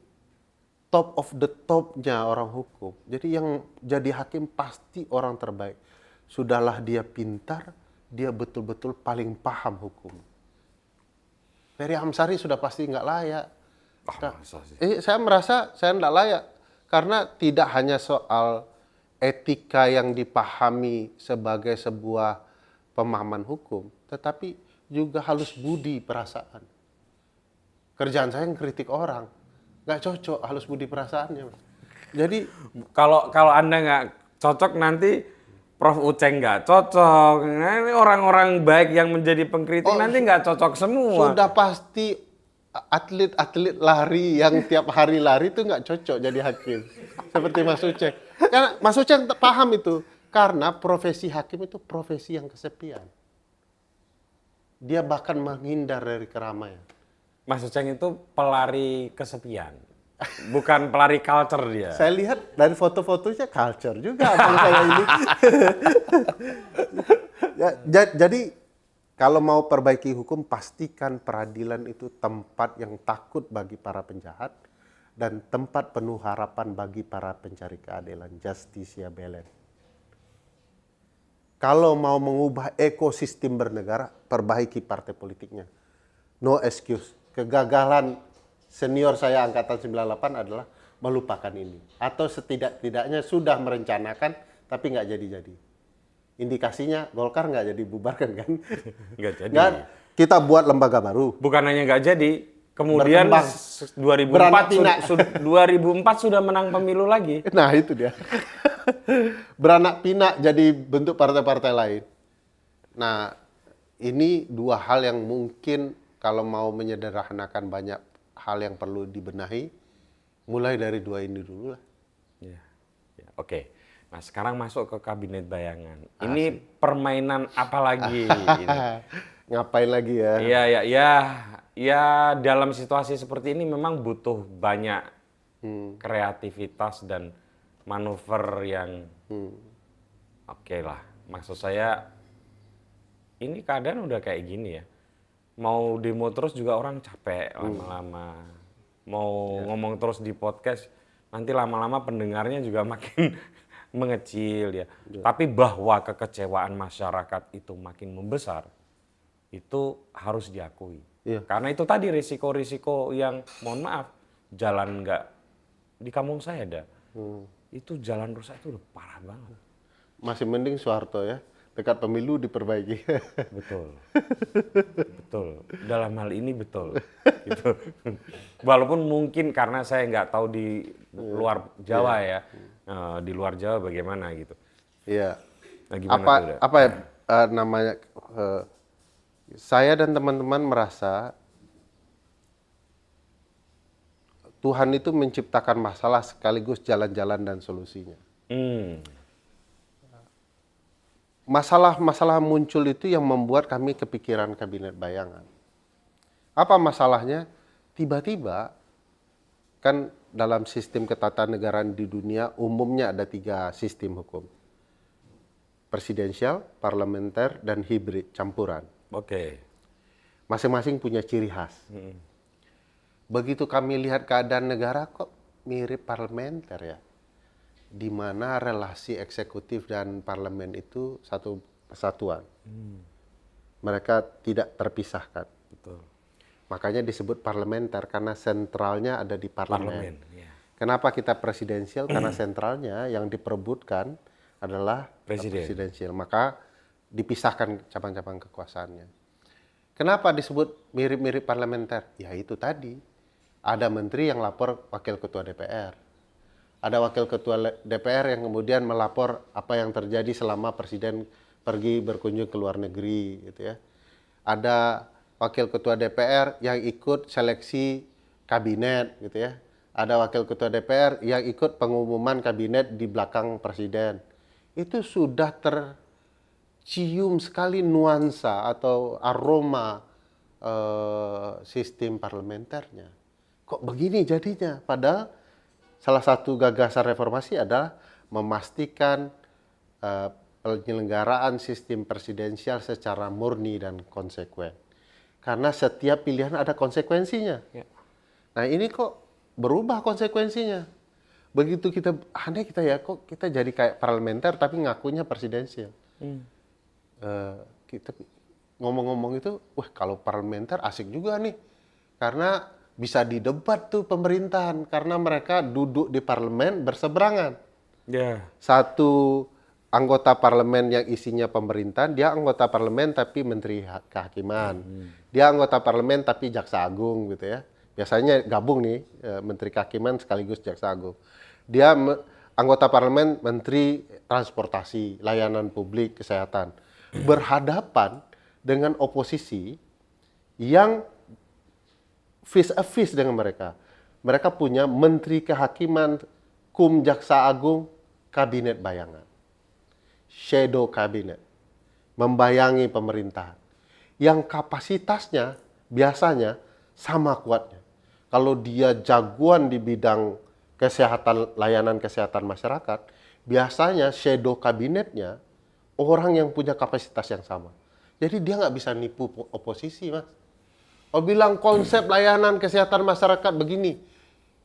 top of the top-nya orang hukum. Jadi yang jadi hakim pasti orang terbaik. Sudahlah dia pintar, dia betul-betul paling paham hukum. Ferry Amsari sudah pasti nggak layak. Saya merasa saya nggak layak. Karena tidak hanya soal etika yang dipahami sebagai sebuah pemahaman hukum, tetapi juga halus budi perasaan. Kerjaan saya ngkritik orang, nggak cocok halus budi perasaannya. Jadi kalau Anda nggak cocok nanti Prof. Uceng nggak cocok. Nah, ini orang-orang baik yang menjadi pengkritik nanti nggak cocok semua. Sudah pasti atlet-atlet lari yang tiap hari lari itu nggak cocok jadi hakim. Seperti Mas Uceng. Karena Mas Uceng paham itu. Karena profesi hakim itu profesi yang kesepian. Dia bahkan menghindar dari keramaian. Mas Uceng itu pelari kesepian. bukan pelari culture dia. Saya lihat dari foto-fotonya culture juga abang saya ini. Jadi kalau mau perbaiki hukum, pastikan peradilan itu tempat yang takut bagi para penjahat dan tempat penuh harapan bagi para pencari keadilan, Justitia Belem. Kalau mau mengubah ekosistem bernegara, perbaiki partai politiknya. No excuse. Kegagalan senior saya angkatan 98 adalah melupakan ini. Atau setidak-tidaknya sudah merencanakan, tapi nggak jadi-jadi. Indikasinya Golkar nggak jadi bubarkan kan? Nggak jadi. Nggak, kita buat lembaga baru. Bukan hanya nggak jadi, kemudian Berkembang. 2004 sudah menang pemilu lagi. Nah itu dia. Beranak pinak jadi bentuk partai-partai lain. Nah ini dua hal yang mungkin kalau mau menyederhanakan banyak hal yang perlu dibenahi, mulai dari dua ini dulu lah. Ya, oke. Nah sekarang masuk ke kabinet bayangan. Ini permainan apa lagi? Ini? Ngapain lagi ya? Ya dalam situasi seperti ini memang butuh banyak kreativitas dan manuver yang oke lah. Maksud saya ini keadaan udah kayak gini ya. Mau demo terus juga orang capek lama-lama. Mau ngomong terus di podcast, nanti lama-lama pendengarnya juga makin mengecil ya. Tapi bahwa kekecewaan masyarakat itu makin membesar, itu harus diakui. Karena itu tadi risiko-risiko yang mohon maaf, jalan nggak di kampung saya ada. Itu jalan rusak itu udah parah banget. Masih mending Soeharto ya, dekat pemilu diperbaiki. Betul. Betul. Dalam hal ini betul. Gitu. Walaupun mungkin karena saya nggak tahu di luar Jawa ya. Di luar Jawa bagaimana gitu. Iya. Nah, gimana apa ya namanya? Saya dan teman-teman merasa Tuhan itu menciptakan masalah sekaligus jalan-jalan dan solusinya. Masalah-masalah muncul itu yang membuat kami kepikiran kabinet bayangan. Apa masalahnya? Tiba-tiba kan dalam sistem ketatanegaraan di dunia umumnya ada 3 sistem hukum. Presidensial, parlementer, dan hibrid, campuran. Oke. Masing-masing punya ciri khas. Begitu kami lihat keadaan negara kok mirip parlementer ya. Di mana relasi eksekutif dan parlemen itu satu kesatuan. Mereka tidak terpisahkan. Betul. Makanya disebut parlementer karena sentralnya ada di parlemen. Ya. Kenapa kita presidensial? Karena sentralnya yang diperebutkan adalah presidensial. Maka dipisahkan cabang-cabang kekuasaannya. Kenapa disebut mirip-mirip parlementer? Ya itu tadi. Ada menteri yang lapor wakil ketua DPR. Ada wakil ketua DPR yang kemudian melapor apa yang terjadi selama presiden pergi berkunjung ke luar negeri, gitu ya. Ada wakil ketua DPR yang ikut seleksi kabinet, gitu ya. Ada wakil ketua DPR yang ikut pengumuman kabinet di belakang presiden. Itu sudah tercium sekali nuansa atau aroma sistem parlementernya. Kok begini jadinya? Padahal salah satu gagasan reformasi adalah memastikan penyelenggaraan sistem presidensial secara murni dan konsekuen. Karena setiap pilihan ada konsekuensinya. Nah ini kok berubah konsekuensinya. Begitu kita, aneh kita ya, kok kita jadi kayak parlementer tapi ngakunya presidensial. Kita ngomong-ngomong itu, wah kalau parlementer asik juga nih. Karena bisa didebat tuh pemerintahan karena mereka duduk di parlemen berseberangan. Satu anggota parlemen yang isinya pemerintahan, dia anggota parlemen tapi menteri kehakiman. Dia anggota parlemen tapi jaksa agung gitu ya. Biasanya gabung nih menteri kehakiman sekaligus jaksa agung. Dia anggota parlemen menteri transportasi, layanan publik, kesehatan. Berhadapan dengan oposisi yang face a face dengan mereka. Mereka punya menteri kehakiman, jaksa agung, kabinet bayangan. Shadow cabinet. Membayangi pemerintahan. Yang kapasitasnya biasanya sama kuatnya. kalau dia jagoan di bidang kesehatan, layanan kesehatan masyarakat, biasanya shadow kabinetnya orang yang punya kapasitas yang sama. Jadi dia nggak bisa nipu oposisi, Mas. Oh bilang konsep layanan kesehatan masyarakat begini,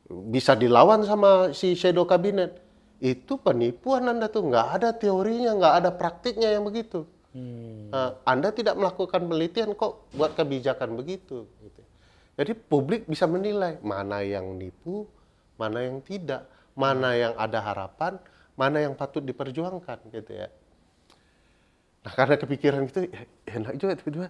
bisa dilawan sama si shadow kabinet. Itu penipuan Anda tuh, nggak ada teorinya, nggak ada praktiknya yang begitu. Anda tidak melakukan penelitian kok buat kebijakan begitu. Gitu. Jadi publik bisa menilai mana yang nipu, mana yang tidak, mana yang ada harapan, mana yang patut diperjuangkan, gitu ya. Nah karena kepikiran itu enak juga tiba-tiba,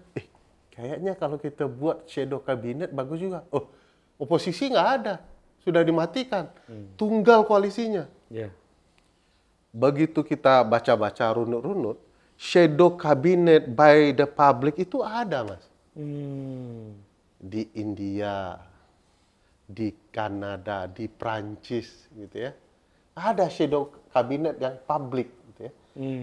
kayaknya kalau kita buat shadow kabinet bagus juga. Oh, oposisi nggak ada, sudah dimatikan, tunggal koalisinya. Yeah. Begitu kita baca-baca runut-runut, shadow cabinet by the public itu ada, Mas. Di India, di Kanada, di Prancis, gitu ya. Ada shadow cabinet yang public, gitu ya.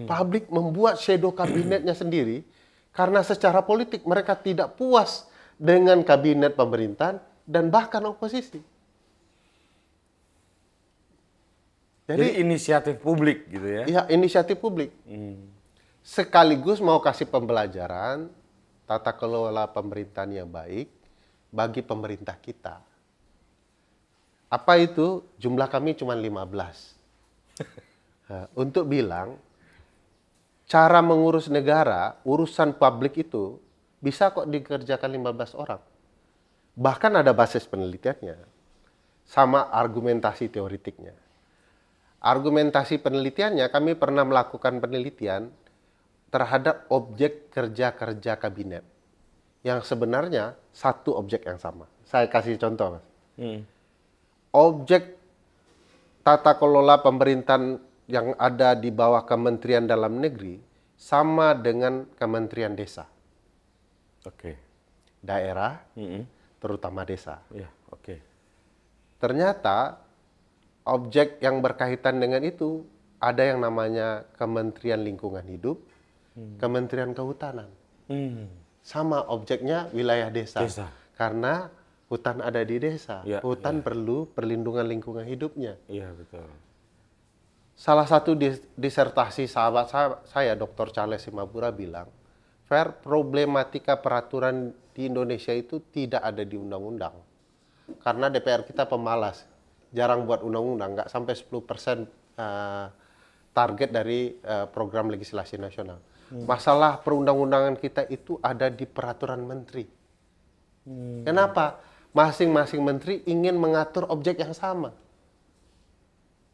Publik membuat shadow kabinetnya sendiri karena secara politik mereka tidak puas dengan kabinet pemerintahan dan bahkan oposisi. Jadi inisiatif publik gitu ya? Ya, inisiatif publik. Sekaligus mau kasih pembelajaran tata kelola pemerintahan yang baik bagi pemerintah kita. Apa itu? Jumlah kami cuma 15. Untuk bilang, cara mengurus negara, urusan publik itu bisa kok dikerjakan 15 orang. Bahkan ada basis penelitiannya, sama argumentasi teoritiknya. Argumentasi penelitiannya, kami pernah melakukan penelitian terhadap objek kerja-kerja kabinet. Yang sebenarnya satu objek yang sama. Saya kasih contoh, Mas. Objek tata kelola pemerintahan yang ada di bawah Kementerian Dalam Negeri sama dengan Kementerian Desa. Oke. Daerah, terutama desa. Ya, oke. Ternyata objek yang berkaitan dengan itu ada yang namanya Kementerian Lingkungan Hidup, Kementerian Kehutanan. Sama objeknya wilayah desa. Karena hutan ada di desa. Ya, hutan perlu perlindungan lingkungan hidupnya. Iya, betul. Salah satu disertasi sahabat saya, Dr. Charles Simabura bilang, Fer, problematika peraturan di Indonesia itu tidak ada di undang-undang. Karena DPR kita pemalas. Jarang buat undang-undang, nggak sampai 10% target dari program legislasi nasional. Masalah perundang-undangan kita itu ada di peraturan menteri. Kenapa? Masing-masing menteri ingin mengatur objek yang sama.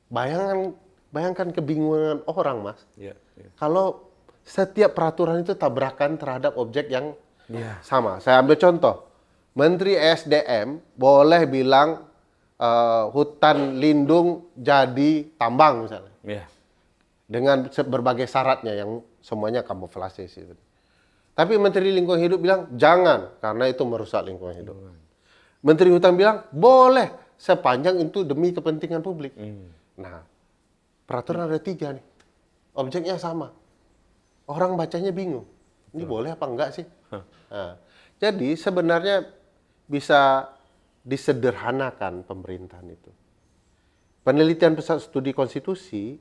Bayangkan kebingungan orang, Mas. Ya, ya. Kalau setiap peraturan itu tabrakan terhadap objek yang sama. Saya ambil contoh. Menteri SDM boleh bilang hutan lindung jadi tambang misalnya. Ya. Dengan berbagai syaratnya yang semuanya kamuflase sih. Tapi Menteri Lingkungan Hidup bilang jangan karena itu merusak lingkungan hidup. Menteri Hutan bilang boleh sepanjang itu demi kepentingan publik. Nah, peraturan ada 3 nih. Objeknya sama. Orang bacanya bingung. Ini boleh apa enggak sih? Nah, jadi sebenarnya bisa disederhanakan pemerintahan itu. Penelitian Pusat Studi Konstitusi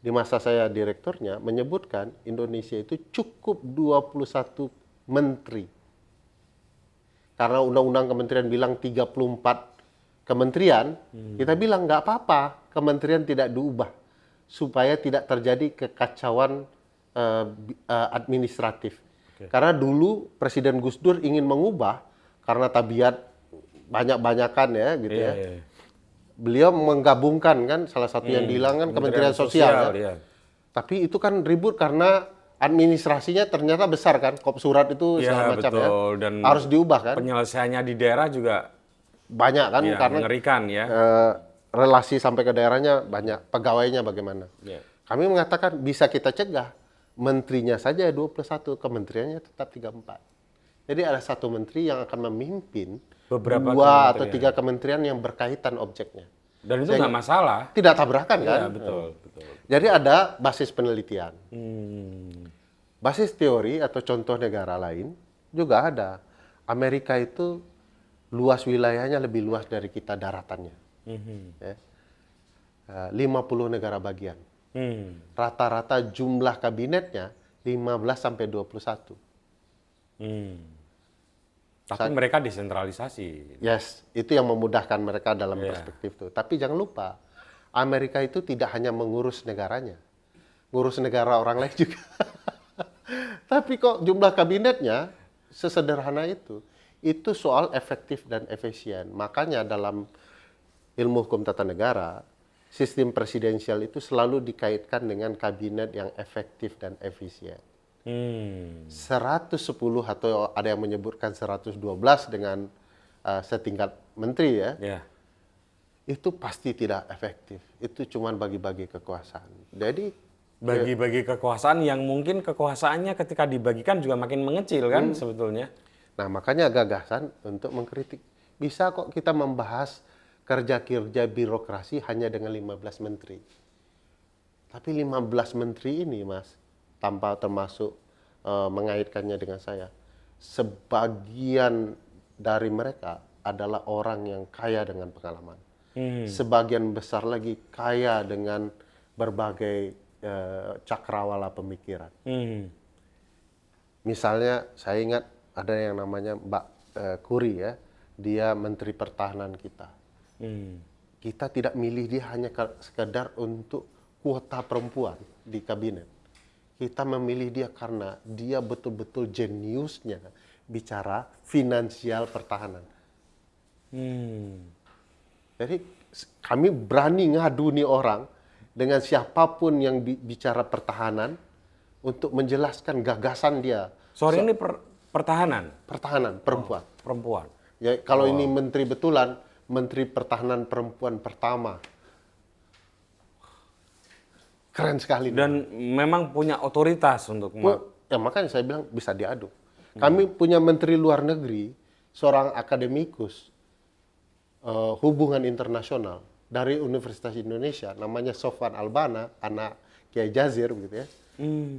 di masa saya direkturnya menyebutkan Indonesia itu cukup 21 menteri. Karena undang-undang kementerian bilang 34 kementerian, kita bilang nggak apa-apa kementerian tidak diubah supaya tidak terjadi kekacauan administratif. Karena dulu Presiden Gus Dur ingin mengubah karena tabiat banyak-banyakan ya gitu ya. Beliau menggabungkan kan salah satu yang dihilangkan Kementerian Sosial ya. Tapi itu kan ribut karena administrasinya ternyata besar kan, kop surat itu segala macam ya. Dan harus diubah kan. Penyelesaiannya di daerah juga banyak kan karena mengerikan ya. Relasi sampai ke daerahnya banyak, pegawainya bagaimana. Kami mengatakan bisa kita cegah. Menterinya saja 21, kementeriannya tetap 34. Jadi ada satu menteri yang akan memimpin beberapa 2 atau 3 kementerian yang berkaitan objeknya. Dan itu nggak masalah. Tidak tabrakan kan? Iya, betul. Jadi ada basis penelitian. Basis teori atau contoh negara lain juga ada. Amerika itu luas wilayahnya lebih luas dari kita daratannya. Ya. 50 negara bagian. Rata-rata jumlah kabinetnya 15 sampai 21. Tapi mereka desentralisasi. Yes, itu yang memudahkan mereka dalam perspektif itu. Tapi jangan lupa, Amerika itu tidak hanya mengurus negaranya, ngurus negara orang lain juga. Tapi kok jumlah kabinetnya sesederhana itu soal efektif dan efisien. Makanya dalam ilmu hukum tata negara, sistem presidensial itu selalu dikaitkan dengan kabinet yang efektif dan efisien. 110 atau ada yang menyebutkan 112 dengan setingkat menteri ya. Itu pasti tidak efektif. Itu cuma bagi-bagi kekuasaan. Jadi bagi-bagi kekuasaan yang mungkin kekuasaannya ketika dibagikan juga makin mengecil kan sebetulnya. Nah, makanya gagasan untuk mengkritik. Bisa kok kita membahas kerja-kerja birokrasi hanya dengan 15 menteri. Tapi 15 menteri ini, Mas, tanpa termasuk mengaitkannya dengan saya, sebagian dari mereka adalah orang yang kaya dengan pengalaman. Sebagian besar lagi kaya dengan berbagai cakrawala pemikiran. Misalnya saya ingat ada yang namanya Mbak Kuri ya, dia Menteri Pertahanan kita. Kita tidak milih dia hanya sekedar untuk kuota perempuan di kabinet. Kita memilih dia karena dia betul-betul jeniusnya bicara finansial pertahanan. Jadi kami berani ngadu nih orang dengan siapapun yang bicara pertahanan untuk menjelaskan gagasan dia. Sorry, ini pertahanan? Pertahanan, perempuan. Perempuan. Ya, kalau ini menteri betulan, Menteri Pertahanan perempuan pertama. Keren sekali. Dan memang punya otoritas untuk... Ya makanya saya bilang bisa diadu. Kami punya Menteri Luar Negeri, seorang akademikus hubungan internasional dari Universitas Indonesia, namanya Sofwan Albana, anak Kiai Jazir, gitu ya.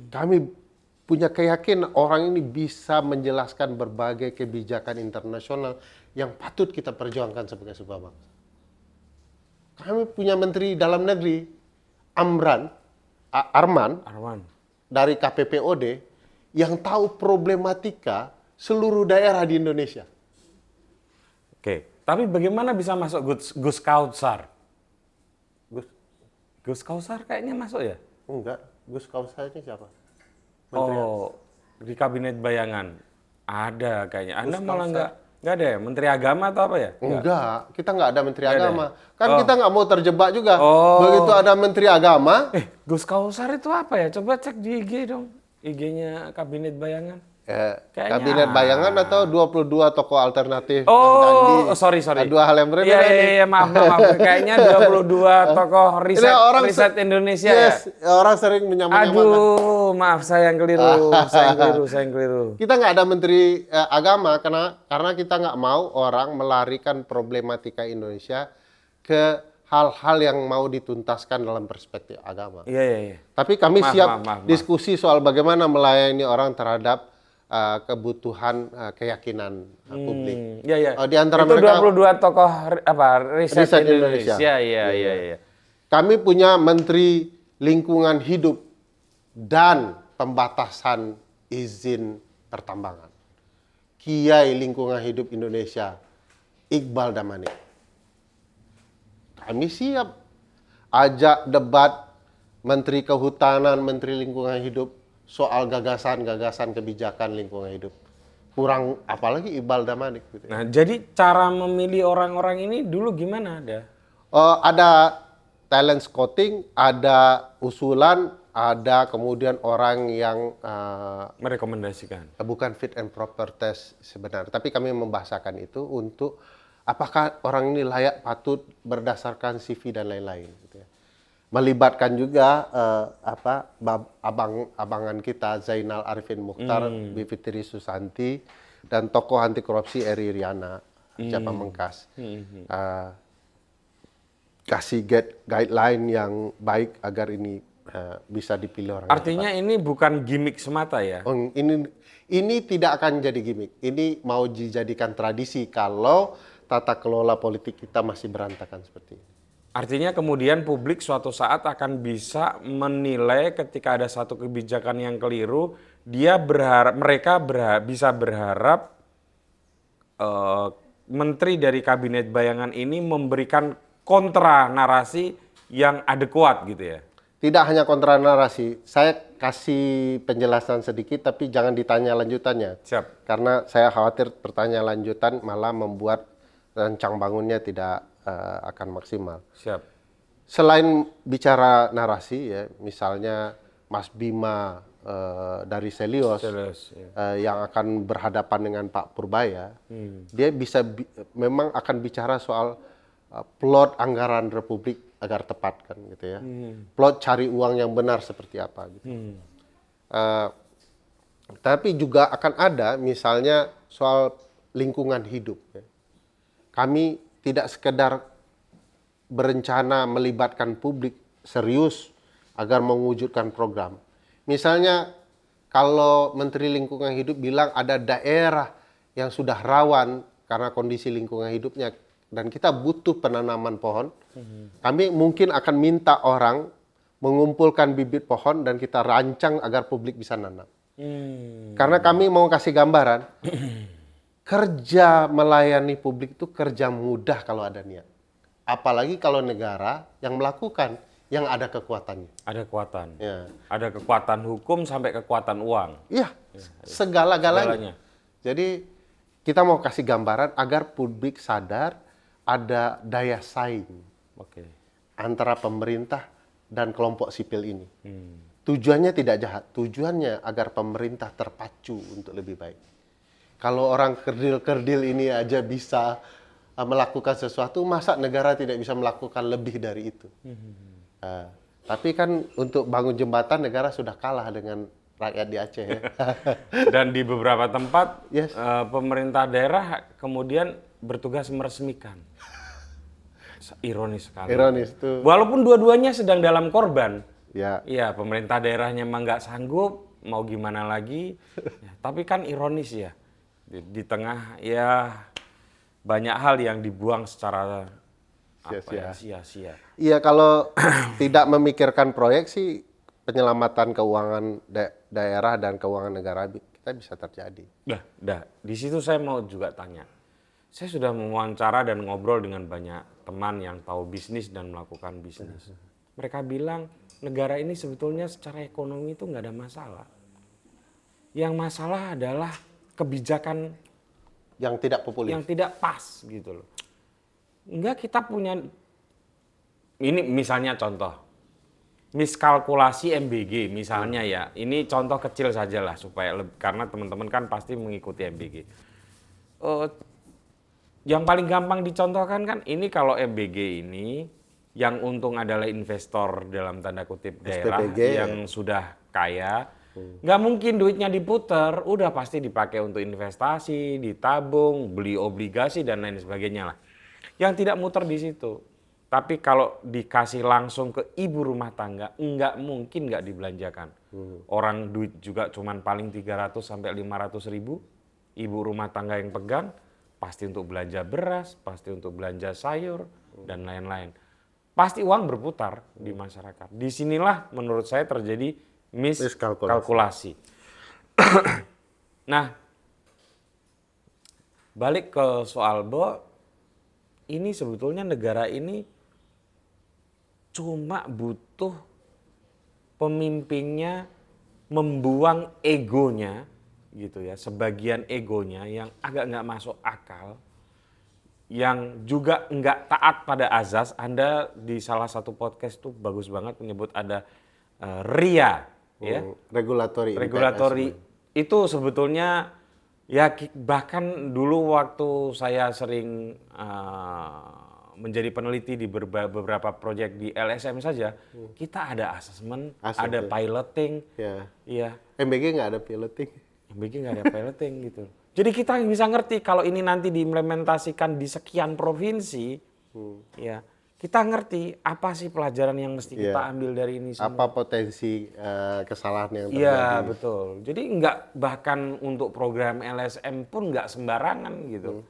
Kami punya keyakinan orang ini bisa menjelaskan berbagai kebijakan internasional yang patut kita perjuangkan sebagai sebuah bangsa. Kami punya Menteri Dalam Negeri, Arman, dari KPPOD, yang tahu problematika seluruh daerah di Indonesia. Oke, tapi bagaimana bisa masuk Gus Kautsar? Gus Kautsar kayaknya masuk ya? Enggak, Gus Kautsar ini siapa? Di kabinet bayangan ada kayaknya. Anda malah nggak ada ya? Menteri Agama atau apa ya? Enggak, kita nggak ada Menteri Agama. Kan kita nggak mau terjebak juga. Begitu ada Menteri Agama. Gus Kautsar itu apa ya? Coba cek di IG dong. IG-nya kabinet bayangan. Kabinet bayangan atau 22 tokoh alternatif. Sorry. Dua hal yang berbeda. Iya, maaf. Kayaknya 22 tokoh riset Indonesia yes, ya. Orang sering menyamakan. Aduh, maaf saya yang keliru. Kita nggak ada Menteri Agama karena kita nggak mau orang melarikan problematika Indonesia ke hal-hal yang mau dituntaskan dalam perspektif agama. Iya. Tapi kami siap diskusi soal bagaimana melayani orang terhadap kebutuhan keyakinan publik. Iya. Di antara itu mereka 22 tokoh riset Indonesia. Iya. Kami punya Menteri Lingkungan Hidup dan Pembatasan Izin Pertambangan. Kiai Lingkungan Hidup Indonesia, Iqbal Damanik. Kami siap ajak debat Menteri Kehutanan, Menteri Lingkungan Hidup soal gagasan-gagasan kebijakan lingkungan hidup. Kurang apalagi Iqbal Damanik. Gitu. Nah, jadi cara memilih orang-orang ini dulu gimana ada? Ada talent scouting, ada usulan, ada kemudian orang yang merekomendasikan. Bukan fit and proper test sebenarnya, tapi kami membahasakan itu untuk apakah orang ini layak patut berdasarkan CV dan lain-lain. Gitu ya. Melibatkan juga abangan kita Zainal Arifin Mukhtar, Bivitri Susanti, dan tokoh anti korupsi Eri Riana, Japa Mengkas. Kasih guideline yang baik agar ini bisa dipilih orang yang Artinya ini bukan gimmick semata ya? tepat. Oh, ini tidak akan jadi gimmick. Ini mau dijadikan tradisi kalau tata kelola politik kita masih berantakan seperti ini. Artinya kemudian publik suatu saat akan bisa menilai ketika ada satu kebijakan yang keliru, mereka bisa berharap menteri dari kabinet bayangan ini memberikan kontra narasi yang adekuat gitu ya? Tidak hanya kontra narasi, saya kasih penjelasan sedikit tapi jangan ditanya lanjutannya. Siap. Karena saya khawatir pertanyaan lanjutan malah membuat rancang bangunnya tidak akan maksimal. Siap. Selain bicara narasi ya, misalnya Mas Bima dari Selios ya. yang akan berhadapan dengan Pak Purbaya, dia bisa memang akan bicara soal plot anggaran Republik agar tepat kan gitu ya. Plot cari uang yang benar seperti apa gitu. Tapi juga akan ada misalnya soal lingkungan hidup. Ya. Kami tidak sekedar berencana melibatkan publik serius agar mewujudkan program. Misalnya kalau Menteri Lingkungan Hidup bilang ada daerah yang sudah rawan karena kondisi lingkungan hidupnya dan kita butuh penanaman pohon, kami mungkin akan minta orang mengumpulkan bibit pohon dan kita rancang agar publik bisa nanam. Karena kami mau kasih gambaran, kerja melayani publik itu kerja mudah kalau ada niat. Apalagi kalau negara yang melakukan, yang ada kekuatannya. Ada kekuatan. Ya. Ada kekuatan hukum sampai kekuatan uang. Iya, segala-galanya. Jadi kita mau kasih gambaran agar publik sadar ada daya saing Oke. antara pemerintah dan kelompok sipil ini. Tujuannya tidak jahat, tujuannya agar pemerintah terpacu untuk lebih baik. Kalau orang kerdil-kerdil ini aja bisa melakukan sesuatu, masa negara tidak bisa melakukan lebih dari itu? Tapi kan untuk bangun jembatan negara sudah kalah dengan rakyat di Aceh ya. Dan di beberapa tempat Yes. Pemerintah daerah kemudian bertugas meresmikan. Ironis sekali. Ironis tuh. Walaupun dua-duanya sedang dalam korban. Ya. Iya, pemerintah daerahnya emang nggak sanggup, mau gimana lagi. Ya, tapi kan ironis ya. Di tengah ya banyak hal yang dibuang secara sia-sia. Iya, kalau tidak memikirkan proyek sih penyelamatan keuangan daerah dan keuangan negara kita bisa terjadi. Dah. Di situ saya mau juga tanya. Saya sudah mewawancara dan ngobrol dengan banyak teman yang tahu bisnis dan melakukan bisnis. Mereka bilang negara ini sebetulnya secara ekonomi itu nggak ada masalah. Yang masalah adalah kebijakan Yang tidak populis. yang tidak pas gitu loh. Enggak, kita punya, ini misalnya contoh, miskalkulasi MBG misalnya ya, ini contoh kecil saja lah supaya karena teman-teman kan pasti mengikuti MBG. Yang paling gampang dicontohkan kan ini kalau MBG ini yang untung adalah investor dalam tanda kutip daerah SPPG, yang sudah kaya, nggak mungkin duitnya diputer, udah pasti dipakai untuk investasi, ditabung, beli obligasi dan lain sebagainya lah. Yang tidak muter di situ. Tapi kalau dikasih langsung ke ibu rumah tangga, nggak mungkin nggak dibelanjakan. Orang duit juga cuman paling 300 sampai 500 ribu, ibu rumah tangga yang pegang, pasti untuk belanja beras, pasti untuk belanja sayur, dan lain-lain. Pasti uang berputar di masyarakat. Disinilah menurut saya terjadi miskalkulasi. Nah, balik ke soal bahwa ini sebetulnya negara ini cuma butuh pemimpinnya membuang egonya, gitu ya, sebagian egonya yang agak nggak masuk akal, yang juga nggak taat pada azas. Anda di salah satu podcast tuh bagus banget menyebut ada RIA, ya, Regulatory itu sebetulnya ya, bahkan dulu waktu saya sering menjadi peneliti di beberapa proyek di LSM saja, kita ada asesmen, ada piloting, ya. MBG nggak ada piloting. MBG nggak ada piloting gitu. Jadi kita bisa ngerti kalau ini nanti diimplementasikan di sekian provinsi, ya kita ngerti apa sih pelajaran yang mesti kita Iya. ambil dari ini semua. Apa potensi kesalahan yang terjadi? Iya betul. Jadi nggak, bahkan untuk program LSM pun nggak sembarangan gitu.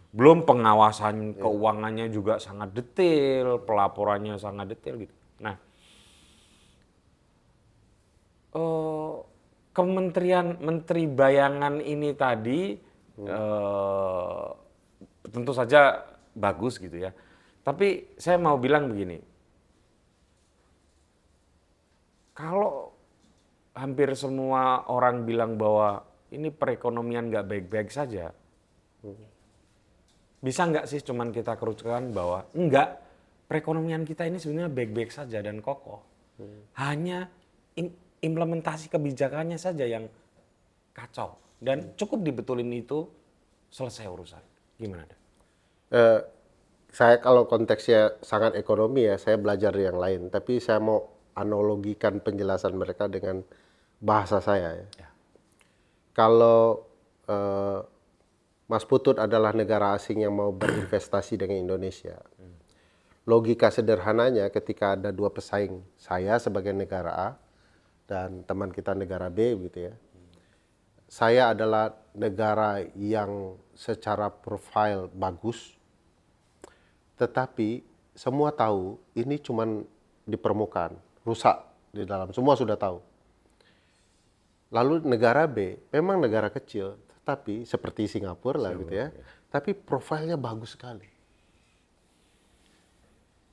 Belum pengawasan keuangannya juga sangat detail, pelaporannya sangat detail gitu. Nah, Kementerian Menteri Bayangan ini tadi tentu saja bagus gitu ya. Tapi saya mau bilang begini, kalau hampir semua orang bilang bahwa ini perekonomian nggak baik-baik saja, bisa nggak sih cuman kita kerucutkan bahwa enggak, perekonomian kita ini sebenarnya baik-baik saja dan kokoh. Hanya implementasi kebijakannya saja yang kacau. Dan cukup dibetulin itu, selesai urusan. Gimana, Dan? Saya kalau konteksnya sangat ekonomi ya, saya belajar yang lain. Tapi saya mau analogikan penjelasan mereka dengan bahasa saya ya. Kalau Mas Putut adalah negara asing yang mau berinvestasi dengan Indonesia. Logika sederhananya ketika ada dua pesaing, saya sebagai negara A dan teman kita negara B gitu ya. Saya adalah negara yang secara profil bagus, tetapi semua tahu ini cuman di permukaan, rusak di dalam, semua sudah tahu. Lalu negara B, memang negara kecil, tetapi seperti Singapura lah gitu ya, tapi profilnya bagus sekali.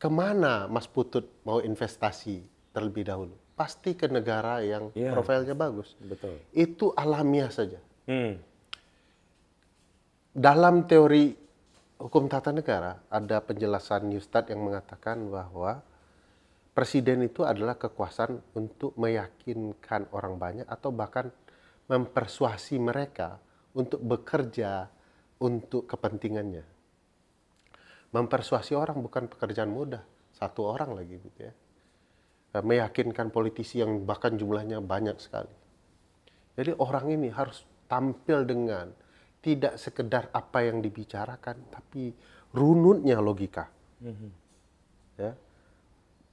Kemana Mas Putut mau investasi terlebih dahulu? Pasti ke negara yang profilnya bagus. Betul. Itu alamiah saja. Dalam teori hukum tata negara, ada penjelasan Newstad yang mengatakan bahwa presiden itu adalah kekuasaan untuk meyakinkan orang banyak atau bahkan mempersuasi mereka untuk bekerja untuk kepentingannya. Mempersuasi orang bukan pekerjaan mudah, satu orang lagi gitu ya. Meyakinkan politisi yang bahkan jumlahnya banyak sekali. Jadi orang ini harus tampil dengan tidak sekedar apa yang dibicarakan, tapi runutnya logika. Ya.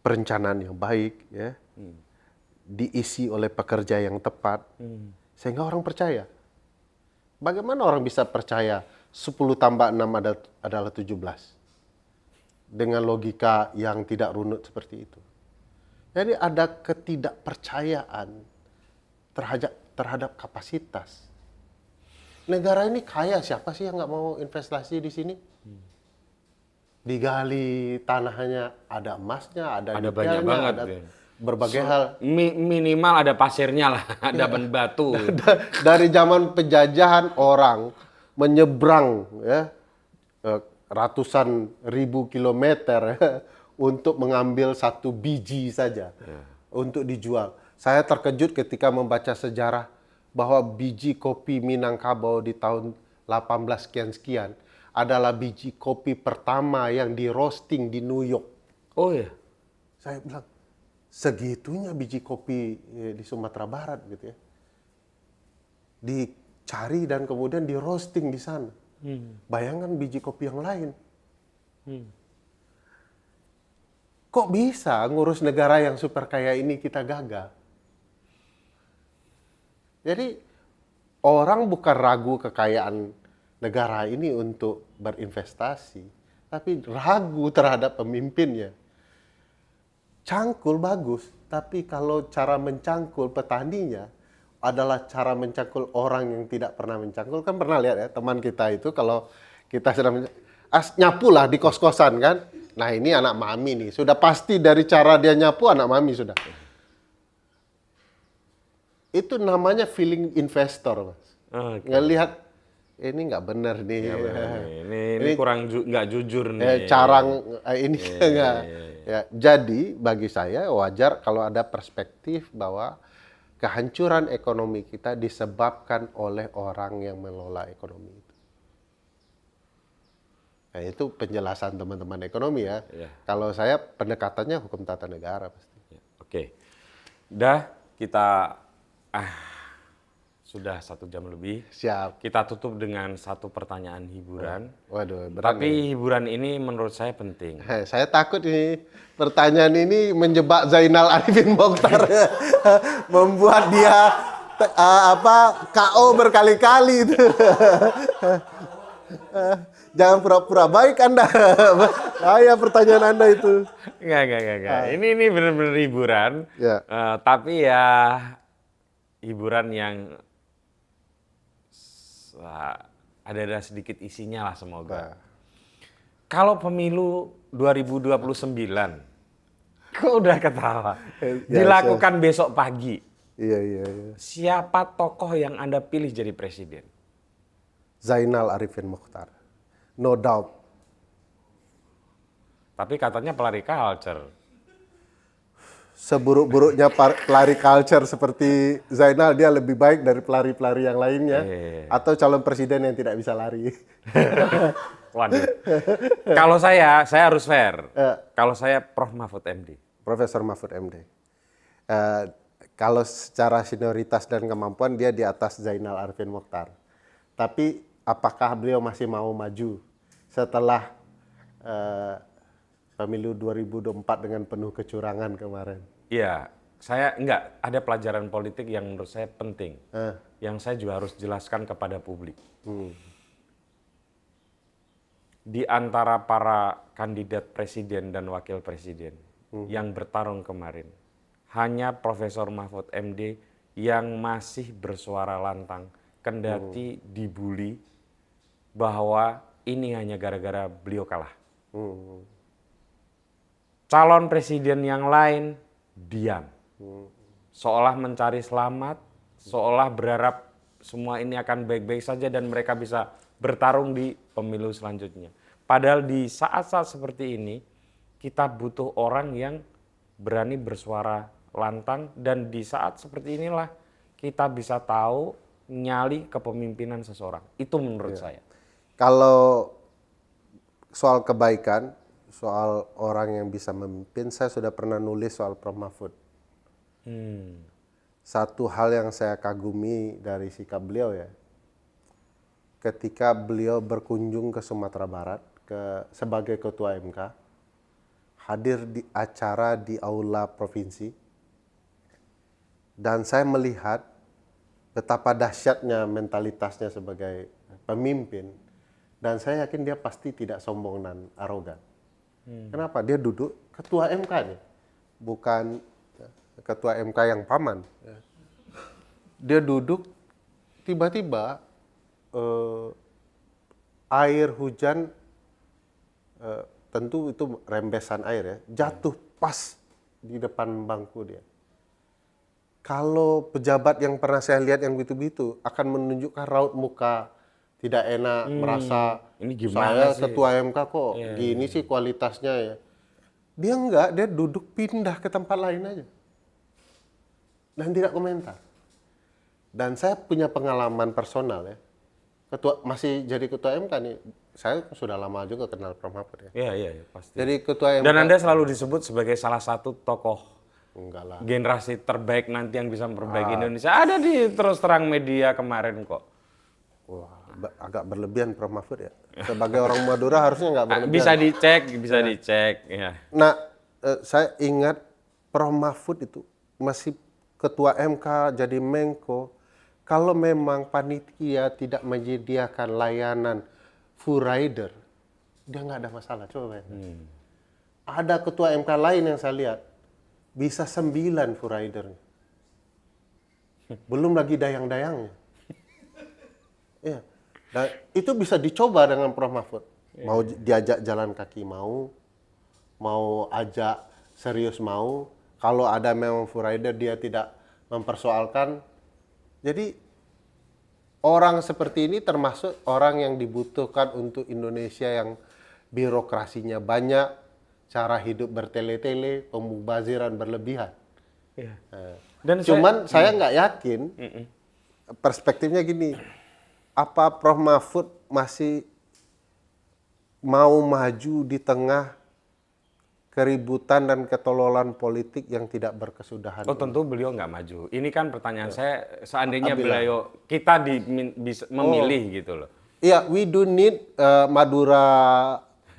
Perencanaan yang baik, ya. Diisi oleh pekerja yang tepat, sehingga orang percaya. Bagaimana orang bisa percaya 10 tambah 6 adalah 17? Dengan logika yang tidak runut seperti itu. Jadi ada ketidakpercayaan terhadap kapasitas. Negara ini kaya, siapa sih yang nggak mau investasi di sini? Digali tanahnya, ada emasnya, ada Ada nikelnya, banyak banget. ada berbagai hal. Minimal ada pasirnya lah, ada batu. Dari zaman penjajahan orang menyeberang ya, ratusan ribu kilometer ya, untuk mengambil satu biji saja untuk dijual. Saya terkejut ketika membaca sejarah bahwa biji kopi Minangkabau di tahun 18 sekian-sekian adalah biji kopi pertama yang di roasting di New York. Oh ya? Saya bilang, segitunya biji kopi di Sumatera Barat gitu ya. Dicari dan kemudian di roasting di sana. Bayangkan biji kopi yang lain. Kok bisa ngurus negara yang super kaya ini kita gagal? Jadi orang bukan ragu kekayaan negara ini untuk berinvestasi, tapi ragu terhadap pemimpinnya. Cangkul bagus, tapi kalau cara mencangkul petaninya adalah cara mencangkul orang yang tidak pernah mencangkul. Kan pernah lihat ya teman kita itu kalau kita sedang nyapu lah di kos-kosan kan. Nah ini anak mami nih, sudah pasti dari cara dia nyapu anak mami sudah. Itu namanya feeling investor, Mas. Okay. Ngelihat ini nggak benar nih. Ya, ini kurang nggak jujur nih. Ini enggak. Ya, jadi bagi saya wajar kalau ada perspektif bahwa kehancuran ekonomi kita disebabkan oleh orang yang mengelola ekonomi itu. Nah, itu penjelasan teman-teman ekonomi ya. Kalau saya pendekatannya hukum tata negara pasti. Oke. Udah kita sudah 1 jam lebih. Siap. Kita tutup dengan satu pertanyaan hiburan. Waduh, berat nih. Tapi hiburan ini menurut saya penting. Saya takut ini pertanyaan ini menjebak Zainal Arifin Mokhtar. Membuat dia KO berkali-kali itu. Jangan pura-pura baik Anda. Bahaya pertanyaan Anda itu. Enggak. Ini benar-benar hiburan. Ya. Tapi ya hiburan yang ada sedikit isinya lah semoga. Kalau pemilu 2029, kok udah ketawa? Dilakukan besok pagi. Iya. Siapa tokoh yang Anda pilih jadi presiden? Zainal Arifin Mokhtar. No doubt. Tapi katanya pelari culture. Seburuk-buruknya pelari culture seperti Zainal, dia lebih baik dari pelari-pelari yang lainnya. Atau calon presiden yang tidak bisa lari. Waduh. Kalau saya harus fair. Kalau saya Prof. Mahfud MD. Profesor Mahfud MD. Kalau secara senioritas dan kemampuan dia di atas Zainal Arifin Mokhtar. Tapi apakah beliau masih mau maju setelah pemilu 2024 dengan penuh kecurangan kemarin? Iya, saya enggak. Ada pelajaran politik yang menurut saya penting. Yang saya juga harus jelaskan kepada publik. Di antara para kandidat presiden dan wakil presiden yang bertarung kemarin, hanya Profesor Mahfud MD yang masih bersuara lantang, kendati dibully bahwa ini hanya gara-gara beliau kalah. Calon presiden yang lain diam, seolah mencari selamat, seolah berharap semua ini akan baik-baik saja dan mereka bisa bertarung di pemilu selanjutnya. Padahal di saat-saat seperti ini kita butuh orang yang berani bersuara lantang, dan di saat seperti inilah kita bisa tahu nyali kepemimpinan seseorang. Itu menurut saya. Kalau soal kebaikan, soal orang yang bisa memimpin, saya sudah pernah nulis soal Prof. Mahfud. Satu hal yang saya kagumi dari sikap beliau ya, ketika beliau berkunjung ke Sumatera Barat sebagai ketua MK, hadir di acara di aula provinsi, dan saya melihat betapa dahsyatnya mentalitasnya sebagai pemimpin, dan saya yakin dia pasti tidak sombong dan arogan. Kenapa? Dia duduk ketua MK nih, bukan ketua MK yang paman. Dia duduk, tiba-tiba air hujan, tentu itu rembesan air ya, jatuh pas di depan bangku dia. Kalau pejabat yang pernah saya lihat yang begitu-begitu akan menunjukkan raut muka tidak enak, merasa ini gimana saya sih? ketua MK kok gini sih kualitasnya ya. Dia enggak, dia duduk pindah ke tempat lain aja. Dan tidak komentar. Dan saya punya pengalaman personal ya. Masih jadi ketua MK nih. Saya sudah lama juga kenal Prof. Mahfud ya. Iya, pasti. Jadi ketua MK. Dan Anda selalu disebut sebagai salah satu tokoh Enggak lah. generasi terbaik nanti yang bisa memperbaiki Indonesia. Ada di terus terang media kemarin kok. Wah, agak berlebihan Prof. Mahfud ya. Sebagai orang Madura harusnya nggak berlebihan. Bisa dicek. Ya. Nah, saya ingat Prof. Mahfud itu masih ketua MK, jadi Menko. Kalau memang panitia tidak menyediakan layanan full rider, dia nggak ada masalah. Coba bayangkan. Ada ketua MK lain yang saya lihat, bisa 9 full rider. Belum lagi dayang-dayangnya. Ya. Dan itu bisa dicoba dengan Prof. Mahfud. Mau diajak jalan kaki mau ajak serius mau. Kalau ada memang full rider dia tidak mempersoalkan. Jadi orang seperti ini termasuk orang yang dibutuhkan untuk Indonesia yang birokrasinya banyak, cara hidup bertele-tele, pemubaziran berlebihan. Iya. Dan cuman saya nggak yakin, perspektifnya gini, apa Prof. Mahfud masih mau maju di tengah keributan dan ketololan politik yang tidak berkesudahan. Oh tentu beliau nggak maju. Ini kan pertanyaan saya, seandainya Apabila- beliau kita bisa memilih gitu loh. Iya, we do need Madura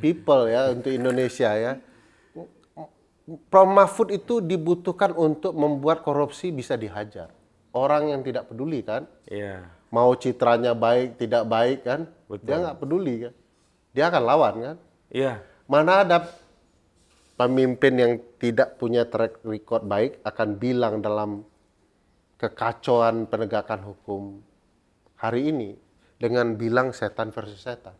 people ya untuk Indonesia ya. Prof. Mahfud itu dibutuhkan untuk membuat korupsi bisa dihajar. Orang yang tidak peduli kan, Iya. mau citranya baik tidak baik kan, Betul. dia nggak peduli kan, dia akan lawan kan. Iya. Mana ada pemimpin yang tidak punya track record baik akan bilang dalam kekacauan penegakan hukum hari ini dengan bilang setan versus setan.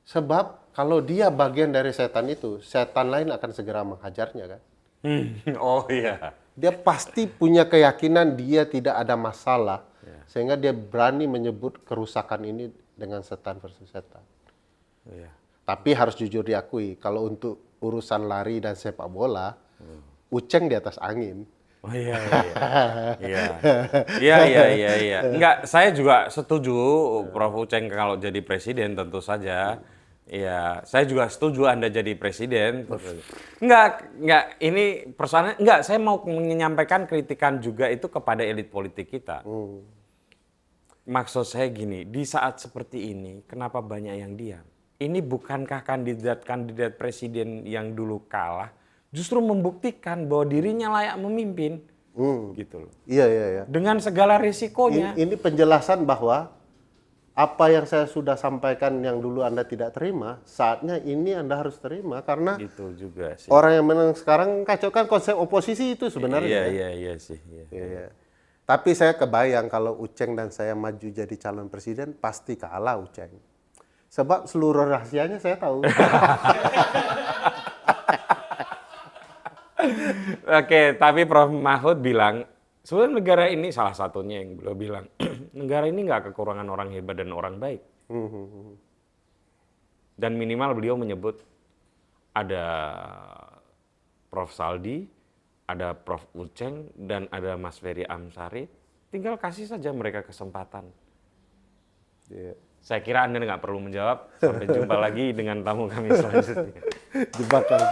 Sebab kalau dia bagian dari setan itu, setan lain akan segera menghajarnya kan. Oh iya. Dia pasti punya keyakinan dia tidak ada masalah, sehingga dia berani menyebut kerusakan ini dengan setan versus setan. Iya. Tapi harus jujur diakui, kalau untuk urusan lari dan sepak bola, Uceng di atas angin. Oh iya, iya. Enggak, saya juga setuju Prof. Uceng kalau jadi presiden tentu saja. Iya, saya juga setuju Anda jadi presiden. Enggak, ini persoalannya, enggak, saya mau menyampaikan kritikan juga itu kepada elit politik kita. Maksud saya gini, di saat seperti ini, kenapa banyak yang diam? Ini bukankah kandidat presiden yang dulu kalah, justru membuktikan bahwa dirinya layak memimpin, gitu loh. Iya. Dengan segala risikonya. Ini penjelasan bahwa apa yang saya sudah sampaikan yang dulu Anda tidak terima, saatnya ini Anda harus terima. Karena Itu juga sih. orang yang menang sekarang kacaukan konsep oposisi itu sebenarnya. Iya sih. Iya. Tapi saya kebayang kalau Uceng dan saya maju jadi calon presiden, pasti kalah Uceng. Sebab seluruh rahasianya saya tahu. Oke, tapi Prof. Mahfud bilang, sebenarnya negara ini salah satunya yang beliau bilang, negara ini nggak kekurangan orang hebat dan orang baik. Dan minimal beliau menyebut ada Prof. Saldi, ada Prof. Uceng, dan ada Mas Ferry Amsari. Tinggal kasih saja mereka kesempatan. Iya. Saya kira Anda nggak perlu menjawab. Sampai jumpa lagi dengan tamu kami selanjutnya. Jebakan.